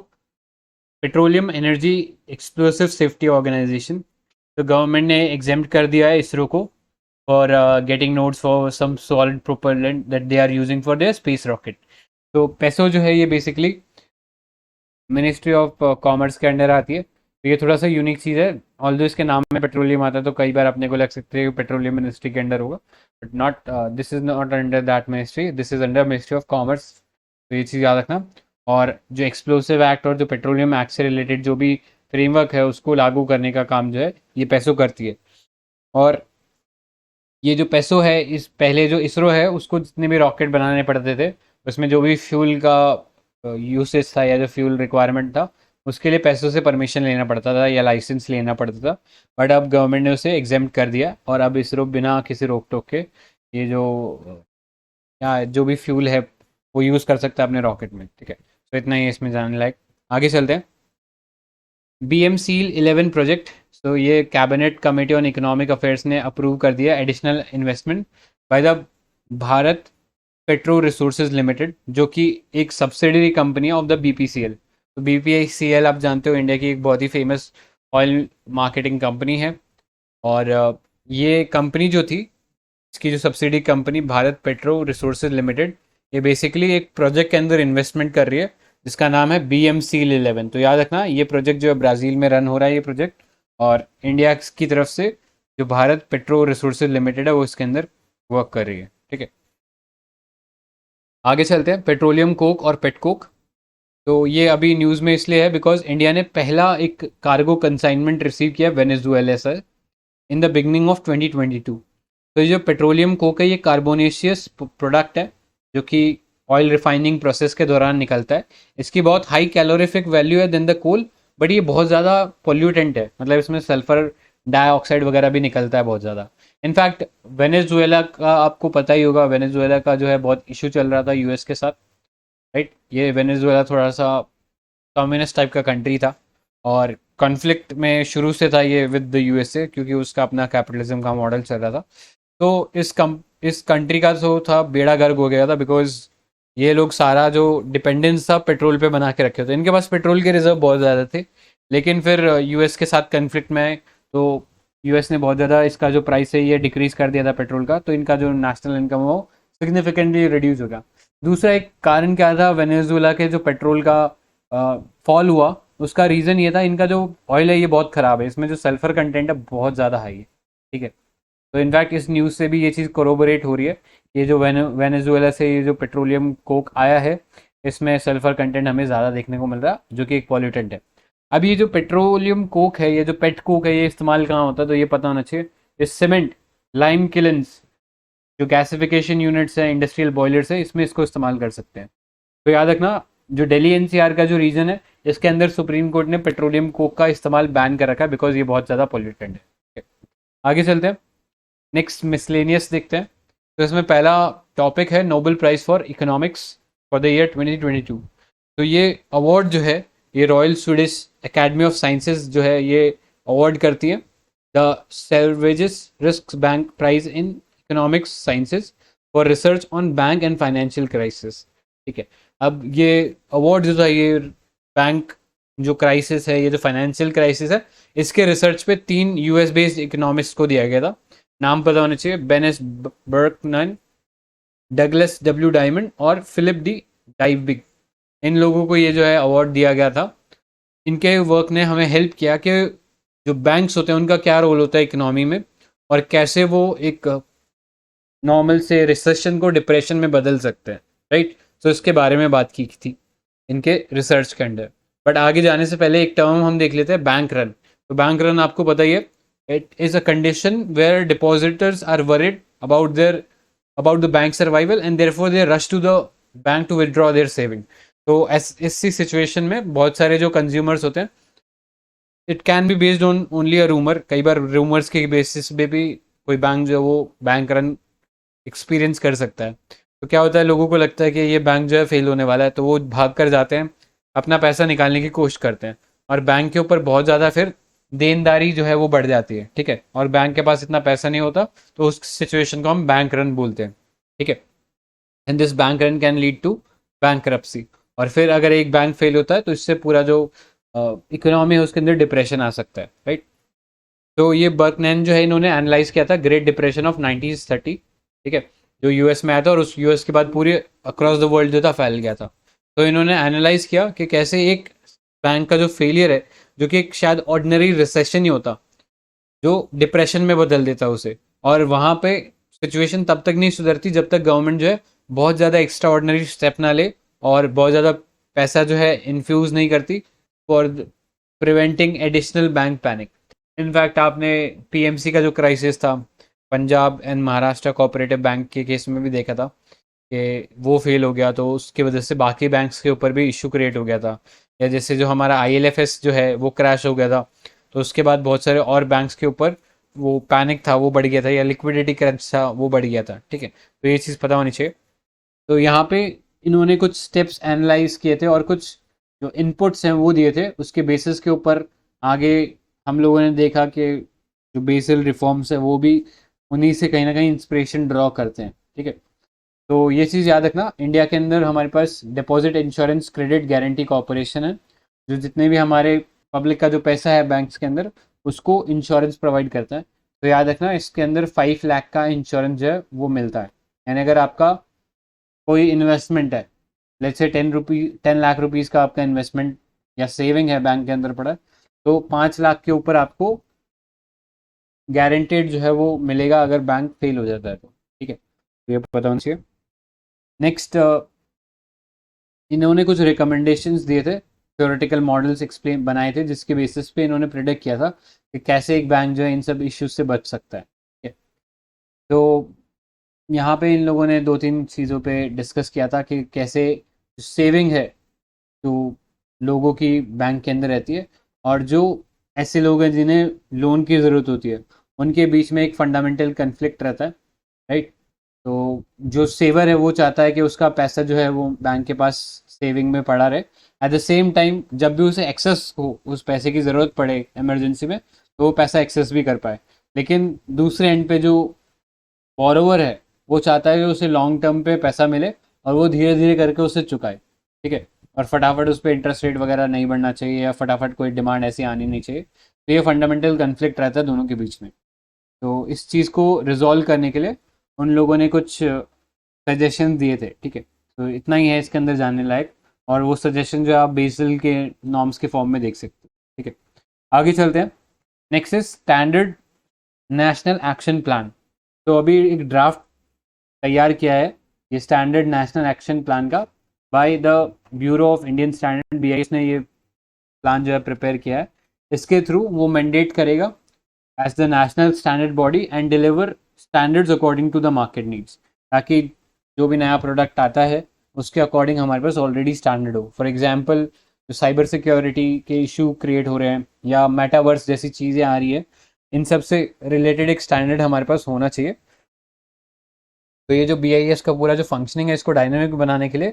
petroleum energy explosive safety organisation. तो गवर्नमेंट ने एग्जेम्प्ट कर दिया है इसरो को for getting notes for some solid propellant that they are using for their space rocket. तो पेसो जो है ये बेसिकली मिनिस्ट्री ऑफ कॉमर्स के अंडर आती है। तो ये थोड़ा सा यूनिक चीज़ है, ऑल्दो इसके नाम में पेट्रोलियम आता है तो कई बार अपने को लग सकते हैं पेट्रोलियम मिनिस्ट्री के अंडर होगा, but not, this is not under that ministry, this is under ministry of commerce. तो ये चीज़ याद रखना। और जो एक्सप्लोसिव एक्ट और जो पेट्रोलियम एक्ट से रिलेटेड जो भी फ्रेमवर्क है उसको लागू करने का काम जो है ये पैसो करती है। और ये जो पैसो है, इस पहले जो इसरो है उसको जितने भी रॉकेट बनाने पड़ते थे उसमें जो भी फ्यूल का यूसेज था या जो फ्यूल रिक्वायरमेंट था उसके लिए पैसों से परमिशन लेना पड़ता था या लाइसेंस लेना पड़ता था। बट अब गवर्नमेंट ने उसे एग्जेम्प्ट कर दिया और अब इसरो बिना किसी रोक टोक के ये जो या जो भी फ्यूल है वो यूज़ कर सकता है अपने रॉकेट में, ठीक है। तो इतना ही इसमें जानने लायक। आगे चलते हैं, BM-SEAL-11 प्रोजेक्ट। तो ये cabinet committee on economic affairs ने अप्रूव कर दिया additional investment by the Bharat petro resources limited, जो कि एक subsidiary company of the BPCL। तो BPCL आप जानते हो इंडिया की एक बहुत ही फेमस ऑयल मार्केटिंग कंपनी है। और ये कंपनी जो थी इसकी जो subsidy company Bharat petro resources limited, ये बेसिकली एक प्रोजेक्ट के अंदर इन्वेस्टमेंट कर रही है जिसका नाम है BMCL11। तो याद रखना ये प्रोजेक्ट जो है ब्राज़ील में रन हो रहा है ये प्रोजेक्ट, और इंडिया की तरफ से जो भारत पेट्रो रिसोर्सेज लिमिटेड है वो इसके अंदर वर्क कर रही है। ठीक है, आगे चलते हैं। पेट्रोलियम कोक और पेटकोक, तो ये अभी न्यूज़ में इसलिए है बिकॉज इंडिया ने पहला एक कार्गो कंसाइनमेंट रिसीव किया वेनेजुएला से इन द बिगनिंग ऑफ 2022। तो ये जो पेट्रोलियम कोक है ये कार्बोनेशियस प्रोडक्ट है जो कि ऑयल रिफाइनिंग प्रोसेस के दौरान निकलता है। इसकी बहुत हाई कैलोरीफिक वैल्यू है देन द कोल, बट ये बहुत ज़्यादा पोल्यूटेंट है, मतलब इसमें सल्फर डाइऑक्साइड वगैरह भी निकलता है बहुत ज़्यादा। इनफैक्ट वेनेजुएला का आपको पता ही होगा, वेनेजुएला का जो है बहुत इशू चल रहा था यूएस के साथ, राइट। ये वेनेजुएला थोड़ा सा कम्युनिस्ट टाइप का कंट्री था और कॉन्फ्लिक्ट में शुरू से था ये विद द यूएसए, क्योंकि उसका अपना कैपिटलिज्म का मॉडल चल रहा था। तो इस कंट्री का जो था बेड़ा गर्क हो गया था बिकॉज ये लोग सारा जो डिपेंडेंस था पेट्रोल पे बना के रखे थे। इनके पास पेट्रोल के रिजर्व बहुत ज़्यादा थे, लेकिन फिर यूएस के साथ कन्फ्लिक्ट में आए तो यूएस ने बहुत ज़्यादा इसका जो प्राइस है ये डिक्रीज़ कर दिया था पेट्रोल का, तो इनका जो नेशनल इनकम है वो सिग्निफिकेंटली रिड्यूस हो गया। दूसरा एक कारण क्या था वेनेजुएला के जो पेट्रोल का फॉल हुआ, उसका रीज़न ये था इनका जो ऑयल है ये बहुत ख़राब है, इसमें जो सल्फर कंटेंट है बहुत ज़्यादा हाई है। ठीक है, तो इनफैक्ट इस न्यूज़ से भी ये चीज़ कोरोबोरेट हो रही है, ये जो वेनेजुएला से ये जो पेट्रोलियम कोक आया है इसमें सल्फर कंटेंट हमें ज़्यादा देखने को मिल रहा है जो कि एक पॉल्यूटेंट है। अब ये जो पेट्रोलियम कोक है, ये जो पेट कोक है, ये इस्तेमाल कहाँ होता है तो ये पता होना चाहिए। ये सीमेंट, लाइम किलन्स, जो गैसिफिकेशन यूनिट्स हैं, इंडस्ट्रियल बॉयलर्स है, इसमें इसको इस्तेमाल कर सकते हैं। तो याद रखना जो दिल्ली एनसीआर का जो रीजन है इसके अंदर सुप्रीम कोर्ट ने पेट्रोलियम कोक का इस्तेमाल बैन कर रखा है बिकॉज ये बहुत ज़्यादा पॉल्यूटेंट है। आगे चलते हैं, नेक्स्ट मिसलेनियस देखते हैं। तो इसमें पहला टॉपिक है Nobel Prize for economics for the year 2022। तो ये अवार्ड जो है ये Royal Swedish Academy of Sciences जो है ये अवार्ड करती है the Sveriges Riksbank prize in economics sciences for research on bank and financial crisis. ठीक है, अब ये अवार्ड जो था ये बैंक जो क्राइसिस है, ये जो फाइनेंशियल क्राइसिस है, इसके रिसर्च पे 3 यूएस बेस्ड इकोनॉमिस्ट को दिया गया था। नाम पता होना चाहिए, Ben S Bernanke, Douglas W Diamond और फिलिप डी डाइविग। इन लोगों को ये जो है अवार्ड दिया गया था। इनके वर्क ने हमें हेल्प किया कि जो बैंक्स होते हैं उनका क्या रोल होता है इकोनॉमी में और कैसे वो एक नॉर्मल से रिसेशन को डिप्रेशन में बदल सकते हैं, राइट। तो इसके बारे में बात की थी इनके रिसर्च के अंडर। बट आगे जाने से पहले एक टर्म हम देख लेते हैं, बैंक रन। तो बैंक रन आपको पता ही है, it is a condition where depositors are worried about the bank survival and therefore they rush to the bank to withdraw their saving। तो इसी सिचुएशन में बहुत सारे जो कंज्यूमर्स होते हैं, it can be based on only a rumour, कई बार रूमर्स के बेसिस पे भी कोई बैंक जो है वो बैंक रन एक्सपीरियंस कर सकता है। तो क्या होता है, लोगों को लगता है कि ये बैंक जो है फेल होने वाला है, तो वो भाग कर जाते हैं, अपना पैसा निकालने की कोशिश करते हैं और बैंक के ऊपर बहुत ज़्यादा फिर देनदारी जो है वो बढ़ जाती है। ठीक है, और बैंक के पास इतना पैसा नहीं होता, तो उस सिचुएशन को हम बैंक रन बोलते हैं। ठीक है, and this bank run can lead to bankruptcy. और फिर अगर एक बैंक फेल होता है तो इससे पूरा जो इकोनॉमी है उसके अंदर डिप्रेशन आ सकता है, राइट। तो ये बर्कमैन जो है इन्होंने एनालाइज किया था ग्रेट डिप्रेशन ऑफ 1930, ठीक है, जो यूएस में आया था और उस यूएस के बाद पूरे अक्रॉस द वर्ल्ड जो था फैल गया था। तो इन्होंने एनालाइज किया कि कैसे एक बैंक का जो फेलियर है, जो कि एक शायद ऑर्डिनरी रिसेशन ही होता, जो डिप्रेशन में बदल देता उसे, और वहाँ पे सिचुएशन तब तक नहीं सुधरती जब तक गवर्नमेंट जो है बहुत ज़्यादा एक्स्ट्रा ऑर्डिनरी स्टेप ना ले और बहुत ज़्यादा पैसा जो है इन्फ्यूज़ नहीं करती for preventing additional bank panic. In fact आपने पीएमसी का जो क्राइसिस था Punjab and Maharashtra cooperative bank के केस में भी देखा था कि वो फेल हो गया, तो उसकी वजह से बाकी बैंक्स के ऊपर भी इशू क्रिएट हो गया था। या जैसे जो हमारा IL&FS जो है वो क्रैश हो गया था, तो उसके बाद बहुत सारे और बैंक्स के ऊपर वो पैनिक था वो बढ़ गया था, या लिक्विडिटी क्रंच था वो बढ़ गया था। ठीक है, तो ये चीज़ पता होनी चाहिए। तो यहाँ पे इन्होंने कुछ स्टेप्स एनालाइज किए थे और कुछ जो इनपुट्स हैं वो दिए थे, उसके बेसिस के ऊपर आगे हम लोगों ने देखा कि जो बेसिल रिफॉर्म्स है वो भी उन्हीं से कहीं ना कहीं इंस्पिरेशन ड्रॉ करते हैं। ठीक है, तो ये चीज़ याद रखना, इंडिया के अंदर हमारे पास deposit insurance credit guarantee corporation है, जो जितने भी हमारे पब्लिक का जो पैसा है बैंक्स के अंदर उसको इंश्योरेंस प्रोवाइड करता है। तो याद रखना इसके अंदर 5 लाख का इंश्योरेंस जो है वो मिलता है। यानी अगर आपका कोई इन्वेस्टमेंट है, लेट्स से 10 लाख रुपीज़ का आपका इन्वेस्टमेंट या सेविंग है बैंक के अंदर पड़ा है, तो 5 लाख के ऊपर आपको गारंटेड जो है वो मिलेगा अगर बैंक फेल हो जाता है तो। ठीक है, तो ये पता होना चाहिए। नेक्स्ट, इन्होंने कुछ रिकमेंडेशंस दिए थे, थ्योरेटिकल मॉडल्स एक्सप्लेन बनाए थे, जिसके बेसिस पे इन्होंने प्रिडिक्ट किया था कि कैसे एक बैंक जो है इन सब इश्यूज से बच सकता है। ठीक है, तो यहाँ पे इन लोगों ने 2-3 चीज़ों पे डिस्कस किया था कि कैसे सेविंग है जो लोगों की बैंक के अंदर रहती है और जो ऐसे लोग हैं जिन्हें लोन की ज़रूरत होती है, उनके बीच में एक फंडामेंटल कन्फ्लिक्ट रहता है, राइट। तो जो सेवर है वो चाहता है कि उसका पैसा जो है वो बैंक के पास सेविंग में पड़ा रहे। एट द सेम टाइम जब भी उसे एक्सेस हो, उस पैसे की ज़रूरत पड़े इमरजेंसी में, तो वो पैसा एक्सेस भी कर पाए। लेकिन दूसरे एंड पे जो बोरोवर है वो चाहता है कि उसे लॉन्ग टर्म पे पैसा मिले और वो धीरे धीरे करके उसे चुकाए। ठीक है, और फटाफट उस पर इंटरेस्ट रेट वगैरह नहीं बढ़ना चाहिए या फटाफट कोई डिमांड ऐसी आनी नहीं चाहिए। तो ये फंडामेंटल कन्फ्लिक्ट रहता है दोनों के बीच में। तो इस चीज़ को रिजॉल्व करने के लिए उन लोगों ने कुछ सजेशन दिए थे। ठीक है, तो इतना ही है इसके अंदर जानने लायक, और वो सजेशन जो आप बेसल के नॉर्म्स के फॉर्म में देख सकते हो। ठीक है, आगे चलते हैं। Next is standard national action plan. तो अभी एक ड्राफ्ट तैयार किया है ये स्टैंडर्ड नेशनल एक्शन प्लान का by the bureau of Indian standard, BIS ने ये प्लान जो है प्रिपेयर किया है। इसके थ्रू वो मैंडेट करेगा as the national standard body and deliver standards according to the market needs, ताकि जो भी नया प्रोडक्ट आता है उसके अकॉर्डिंग हमारे पास ऑलरेडी स्टैंडर्ड हो। फॉर एग्जांपल जो साइबर सिक्योरिटी के इशू क्रिएट हो रहे हैं या मेटावर्स जैसी चीज़ें आ रही है, इन सब से रिलेटेड एक स्टैंडर्ड हमारे पास होना चाहिए। तो ये जो BIS का पूरा जो फंक्शनिंग है इसको डायनामिक बनाने के लिए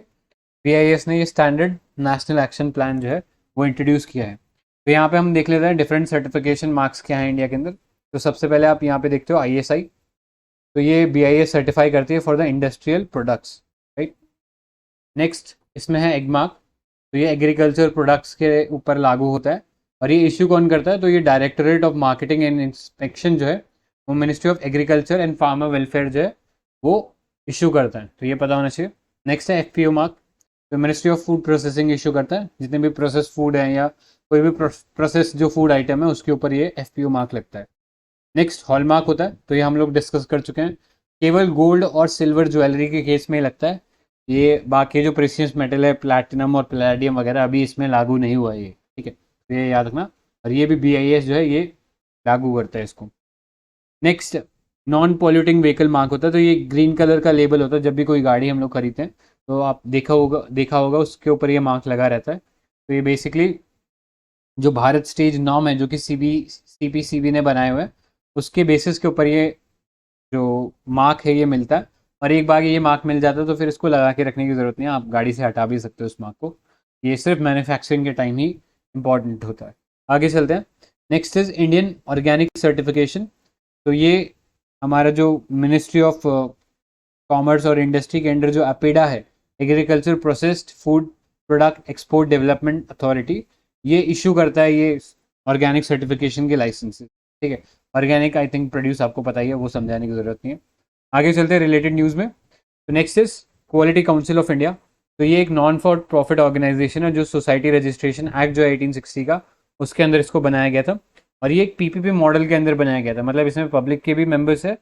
BIS ने ये स्टैंडर्ड नेशनल एक्शन प्लान जो है वो इंट्रोड्यूस किया है। तो यहाँ पे हम देख लेते हैं डिफरेंट सर्टिफिकेशन मार्क्स क्या हैं इंडिया के अंदर। तो सबसे पहले आप यहाँ पे देखते हो ISI, तो ये BIS सर्टिफाई करती है for the industrial products, right. Next इसमें है एगमार्क, तो ये एग्रीकल्चर प्रोडक्ट्स के ऊपर लागू होता है और ये इशू कौन करता है, तो ये directorate of marketing and inspection जो है वो ministry of agriculture and farmer welfare जो है वो इशू करता है। तो ये पता होना चाहिए। नेक्स्ट है FPO मार्क, तो ministry of food processing issue करता है, जितने भी प्रोसेस फूड हैं या कोई भी प्रोसेस जो फूड आइटम है उसके ऊपर ये FPO मार्क लगता है। नेक्स्ट हॉलमार्क होता है, तो ये हम लोग डिस्कस कर चुके हैं, केवल गोल्ड और सिल्वर ज्वेलरी के केस में ही लगता है ये, बाकी जो प्रेशियस मेटल है प्लैटिनम और पैलेडियम वगैरह अभी इसमें लागू नहीं हुआ है ये। ठीक है, तो ये याद रखना, और ये भी BIS जो है ये लागू करता है इसको। Next non polluting vehicle mark होता है, तो ये ग्रीन कलर का लेबल होता है जब भी कोई गाड़ी हम लोग खरीदते हैं, तो आप देखा होगा उसके ऊपर ये मार्क लगा रहता है। तो ये बेसिकली जो भारत स्टेज नॉर्म है जो कि CPCB ने बनाए हुए हैं उसके बेसिस के ऊपर ये जो मार्क है ये मिलता है, और एक बार ये मार्क मिल जाता है तो फिर इसको लगा के रखने की ज़रूरत नहीं है, आप गाड़ी से हटा भी सकते हो उस मार्क को। ये सिर्फ मैन्युफैक्चरिंग के टाइम ही इम्पॉर्टेंट होता है। आगे चलते हैं। Next is Indian organic certification, तो ये हमारा जो मिनिस्ट्री ऑफ कॉमर्स और इंडस्ट्री के अंडर जो अपेडा है, agriculture processed food product export development authority, ये इशू करता है ये ऑर्गेनिक सर्टिफिकेशन के लाइसेंसेस। ठीक है, ऑर्गेनिक आई थिंक प्रोड्यूस आपको पता ही है, वो समझाने की ज़रूरत नहीं है। आगे चलते हैं रिलेटेड न्यूज़ में। तो next is quality council of India, तो ये एक नॉन फॉर प्रॉफिट ऑर्गेनाइजेशन है जो सोसाइटी रजिस्ट्रेशन एक्ट जो 1860 का उसके अंदर इसको बनाया गया था, और ये एक PPP मॉडल के अंदर बनाया गया था। मतलब इसमें पब्लिक के भी मेंबर्स है,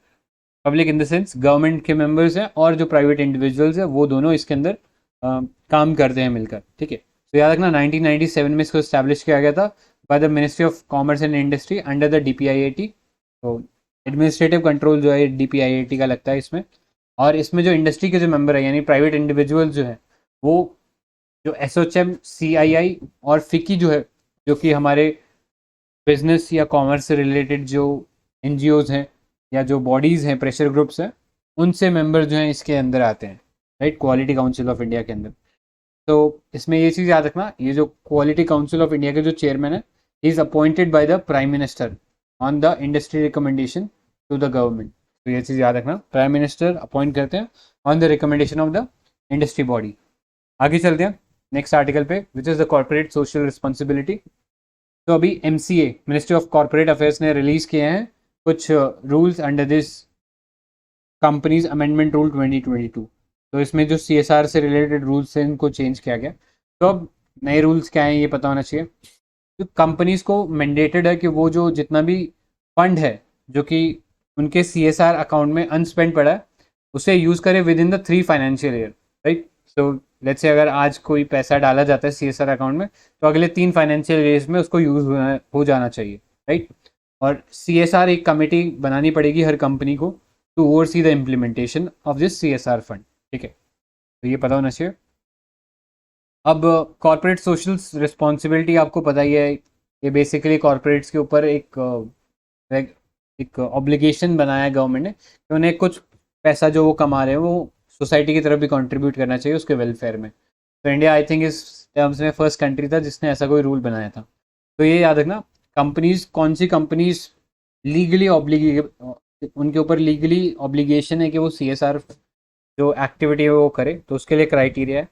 public in the sense government के मेंबर्स हैं, और जो प्राइवेट इंडिविजुअल्स हैं वो दोनों इसके अंदर काम करते हैं मिलकर। ठीक है, तो याद रखना 1997 में इसको इस्टेब्लिश किया गया था by the ministry of commerce and industry under the DPIIT। तो एडमिनिस्ट्रेटिव कंट्रोल जो है DPIIT का लगता है इसमें, और इसमें जो इंडस्ट्री के जो मेंबर है यानी प्राइवेट इंडिविजुअल जो है वो जो SOCHM, CII और FICCI जो है, जो कि हमारे बिजनेस या कॉमर्स से रिलेटेड जो NGOs हैं या जो बॉडीज़ हैं, प्रेशर ग्रुप्स हैं, उनसे मेंबर जो हैं इसके अंदर आते हैं, right, quality council of India के अंदर। तो इसमें ये चीज़ याद रखना, ये जो क्वालिटी काउंसिल ऑफ इंडिया के जो चेयरमैन है, he is appointed by the prime minister on the industry recommendation to the government. तो ये चीज़ याद रखना, प्राइम मिनिस्टर अपॉइंट करते हैं on the recommendation of the industry body. आगे चलते हैं नेक्स्ट आर्टिकल पे, which is the corporate social responsibility. तो अभी MCA ministry of corporate affairs ने रिलीज़ किए हैं कुछ rules under this companies amendment rule 2022। तो इसमें जो CSR से रिलेटेड रूल्स हैं इनको चेंज किया गया। तो अब नए रूल्स क्या हैं ये पता होना चाहिए। तो कंपनीज को मैंडेटेड है कि वो जो जितना भी फंड है जो कि उनके CSR अकाउंट में अनस्पेंड पड़ा है उसे यूज़ करें with in the 3 financial year, right. So let's say अगर आज कोई पैसा डाला जाता है CSR अकाउंट में तो अगले 3 फाइनेंशियल ईयर्स में उसको यूज़ हो जाना चाहिए, राइट। और CSR एक कमेटी बनानी पड़ेगी हर कंपनी को to oversee the implementation of this CSR fund, ठीक है। तो ये पता होना चाहिए। अब कॉर्पोरेट सोशल रिस्पॉन्सिबिलिटी आपको पता ही है, ये बेसिकली कॉर्पोरेट्स के ऊपर एक ऑब्लिगेशन बनाया है गवर्नमेंट ने कि उन्हें कुछ पैसा जो वो कमा रहे हैं वो सोसाइटी की तरफ भी कंट्रीब्यूट करना चाहिए उसके वेलफेयर में। तो इंडिया आई थिंक इस टर्म्स में फर्स्ट कंट्री था जिसने ऐसा कोई रूल बनाया था। तो ये याद रखना, कंपनीज कौन सी कंपनीज लीगली उनके ऊपर लीगली ऑब्लिगेशन है कि वो CSR जो एक्टिविटी है वो करे। तो उसके लिए क्राइटेरिया है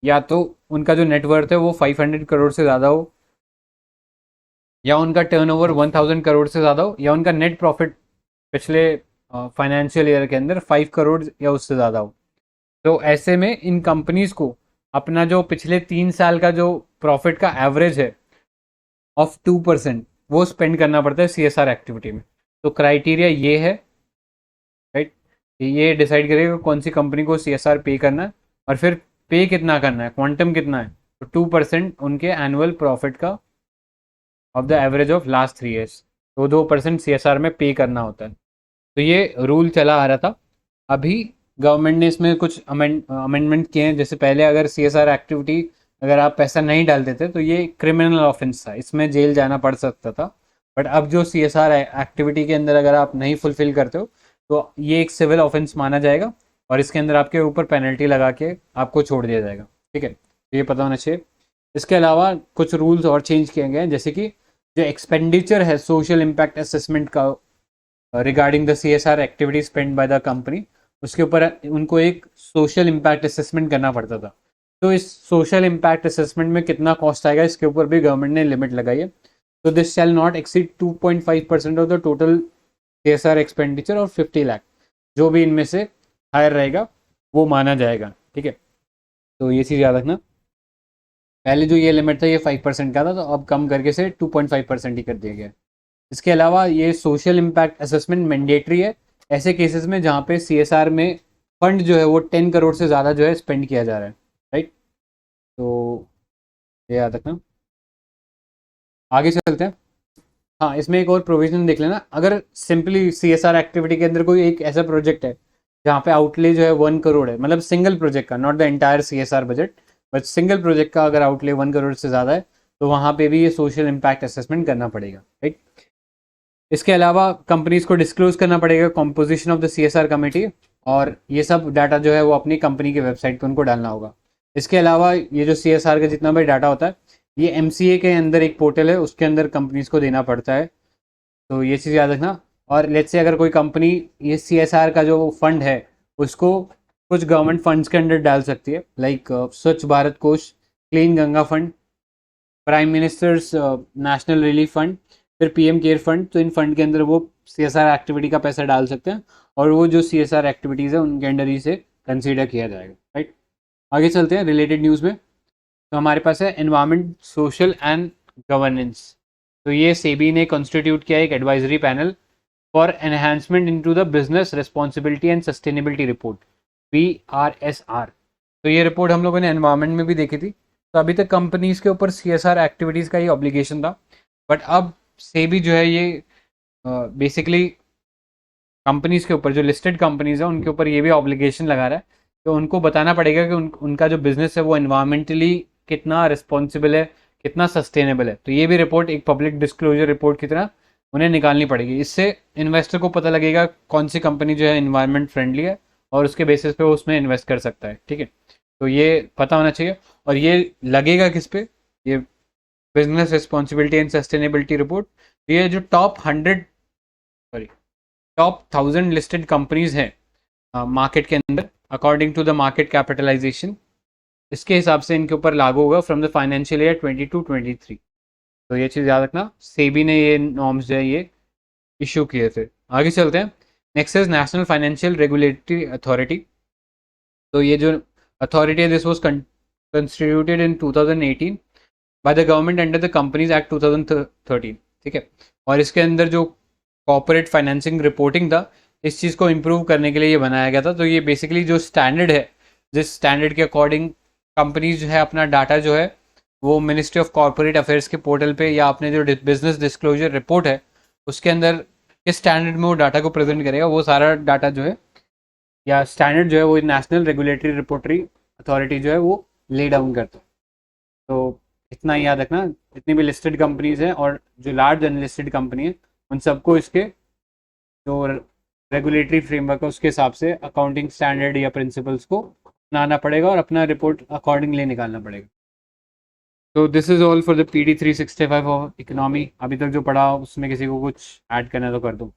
या तो उनका जो नेटवर्थ है वो 500 करोड़ से ज़्यादा हो, या उनका टर्नओवर 1000 करोड़ से ज़्यादा हो, या उनका नेट प्रॉफिट पिछले फाइनेंशियल ईयर के अंदर 5 करोड़ या उससे ज़्यादा हो। तो ऐसे में इन कंपनीज को अपना जो पिछले 3 साल का जो प्रॉफिट का एवरेज है ऑफ 2% वो स्पेंड करना पड़ता है CSR एक्टिविटी में। तो क्राइटेरिया ये है, राइट। ये डिसाइड करेगा कौन सी कंपनी को CSR पे करना है और फिर पे कितना करना है, क्वांटम कितना है। तो 2% उनके एनुअल प्रॉफिट का of the average of last 3 years, तो 2% CSR में पे करना होता है। तो ये रूल चला आ रहा था। अभी गवर्नमेंट ने इसमें कुछ अमेंडमेंट किए हैं। जैसे पहले अगर CSR एक्टिविटी अगर आप पैसा नहीं डालते थे तो ये क्रिमिनल ऑफेंस था, इसमें जेल जाना पड़ सकता था। बट अब जो CSR एक्टिविटी के अंदर अगर आप नहीं फुलफिल करते हो तो ये एक सिविल ऑफेंस माना जाएगा और इसके अंदर आपके ऊपर पेनल्टी लगा के आपको छोड़ दिया जाएगा, ठीक है। तो ये पता होना चाहिए। इसके अलावा कुछ रूल्स और चेंज किए गए हैं, जैसे कि जो एक्सपेंडिचर है सोशल इम्पैक्ट असेसमेंट का regarding the CSR activity spend by the company, उसके ऊपर उनको एक सोशल इम्पैक्ट असेसमेंट करना पड़ता था। तो इस सोशल इम्पैक्ट असेसमेंट में कितना कॉस्ट आएगा इसके ऊपर भी गवर्नमेंट ने लिमिट लगाई है। तो this shall not exceed 2.5% of the total CSR expenditure और 50 लाख, जो भी इनमें से हायर रहेगा वो माना जाएगा, ठीक है। तो ये चीज़ याद रखना। पहले जो ये लिमिट था ये 5% का था, तो अब कम करके से 2.5% ही कर दिया गया। इसके अलावा ये सोशल इम्पैक्ट असेसमेंट मैंडेटरी है ऐसे केसेस में जहाँ पे CSR में फंड जो है वो 10 करोड़ से ज़्यादा जो है स्पेंड किया जा रहा है, राइट। तो ये याद रखना। आगे चलते हैं। हाँ, इसमें एक और प्रोविजन देख लेना। अगर सिंपली CSR एक्टिविटी के अंदर कोई एक ऐसा प्रोजेक्ट है जहाँ पे आउटले जो है 1 करोड़ है, मतलब सिंगल प्रोजेक्ट का, not the entire CSR budget, but single project का अगर आउटले 1 करोड़ से ज़्यादा है तो वहाँ पे भी ये सोशल इम्पैक्ट असेसमेंट करना पड़ेगा, राइट। इसके अलावा कंपनीज को डिस्क्लोज करना पड़ेगा composition of the CSR committee, और ये सब डाटा जो है वो अपनी कंपनी के वेबसाइट पर उनको डालना होगा। इसके अलावा ये जो CSR का जितना भी डाटा होता है ये MCA के अंदर एक पोर्टल है, उसके अंदर कंपनीज को देना पड़ता है। तो ये चीज़ याद रखना। और लेट्स से अगर कोई कंपनी ये CSR का जो फंड है उसको कुछ गवर्नमेंट फंड्स के अंदर डाल सकती है, लाइक स्वच्छ भारत कोष, clean Ganga fund, prime ministers national relief fund, फिर PM केयर फंड। तो इन फंड के अंदर वो CSR एक्टिविटी का पैसा डाल सकते हैं और वो जो CSR एक्टिविटीज़ है उनके अंडर ही से कंसीडर किया जाएगा, राइट। आगे चलते हैं रिलेटेड न्यूज़ में। तो हमारे पास है एनवायरमेंट, सोशल एंड गवर्नेंस। तो ये सेबी ने कॉन्स्टिट्यूट किया एक advisory panel for enhancement into the business responsibility and sustainability report, BRSR। तो ये रिपोर्ट हम लोगों ने एनवायरमेंट में भी देखी थी। तो अभी तक कंपनीज के ऊपर CSR एक्टिविटीज़ का ही ऑब्लिगेशन था, बट अब सेबी जो है ये बेसिकली कंपनीज के ऊपर, जो लिस्टेड कंपनीज है उनके ऊपर ये भी ऑब्लिगेशन लगा रहा है। तो उनको बताना पड़ेगा कि उनका जो बिजनेस है वो एनवायरमेंटली कितना रिस्पॉन्सिबल है, कितना सस्टेनेबल है। तो ये भी रिपोर्ट एक पब्लिक डिस्क्लोजर रिपोर्ट की तरह उन्हें निकालनी पड़ेगी। इससे इन्वेस्टर को पता लगेगा कौन सी कंपनी जो है एनवायरमेंट फ्रेंडली है और उसके बेसिस पे वो उसमें इन्वेस्ट कर सकता है, ठीक है। तो ये पता होना चाहिए। और ये लगेगा किस पे, ये business responsibility and sustainability report. ये जो टॉप 1000 लिस्टेड कंपनीज हैं मार्केट के अंदर according to the market capitalisation, इसके हिसाब से इनके ऊपर लागू होगा फ्रॉम द फाइनेंशियल ईयर 22-23। तो ये चीज़ याद रखना, सेबी ने ये नॉर्म्स जो है ये इशू किए थे। आगे चलते हैं। Next is national financial regulatory authority. तो ये जो अथॉरिटी है, this was constituted in 2018 by the government under the companies act 2013, ठीक है। और इसके अंदर जो कॉर्पोरेट फाइनेंसिंग रिपोर्टिंग था, इस चीज़ को इम्प्रूव करने के लिए ये बनाया गया था। तो ये बेसिकली जो स्टैंडर्ड है, जिस स्टैंडर्ड के अकॉर्डिंग कंपनीज जो है अपना डाटा जो है वो मिनिस्ट्री ऑफ कॉर्पोरेट अफेयर्स के पोर्टल पे या अपने जो बिजनेस डिस्क्लोजर रिपोर्ट है उसके अंदर किस स्टैंडर्ड में वो डाटा को प्रेजेंट करेगा, वो सारा डाटा जो है या स्टैंडर्ड जो है वो नेशनल रेगुलेटरी रिपोर्टरी अथॉरिटी जो है वो ले डाउन करता है। तो इतना ही याद रखना, जितनी भी लिस्टेड कंपनीज हैं और जो लार्ज अनलिस्टेड कंपनी है उन सबको इसके जो रेगुलेटरी फ्रेमवर्क है उसके हिसाब से अकाउंटिंग स्टैंडर्ड या प्रिंसिपल्स को अपनाना पड़ेगा और अपना रिपोर्ट अकॉर्डिंगली निकालना पड़ेगा। तो this is all for the PD 365 of economy. अभी तक जो पढ़ा उसमें किसी को कुछ ऐड करना तो कर दो।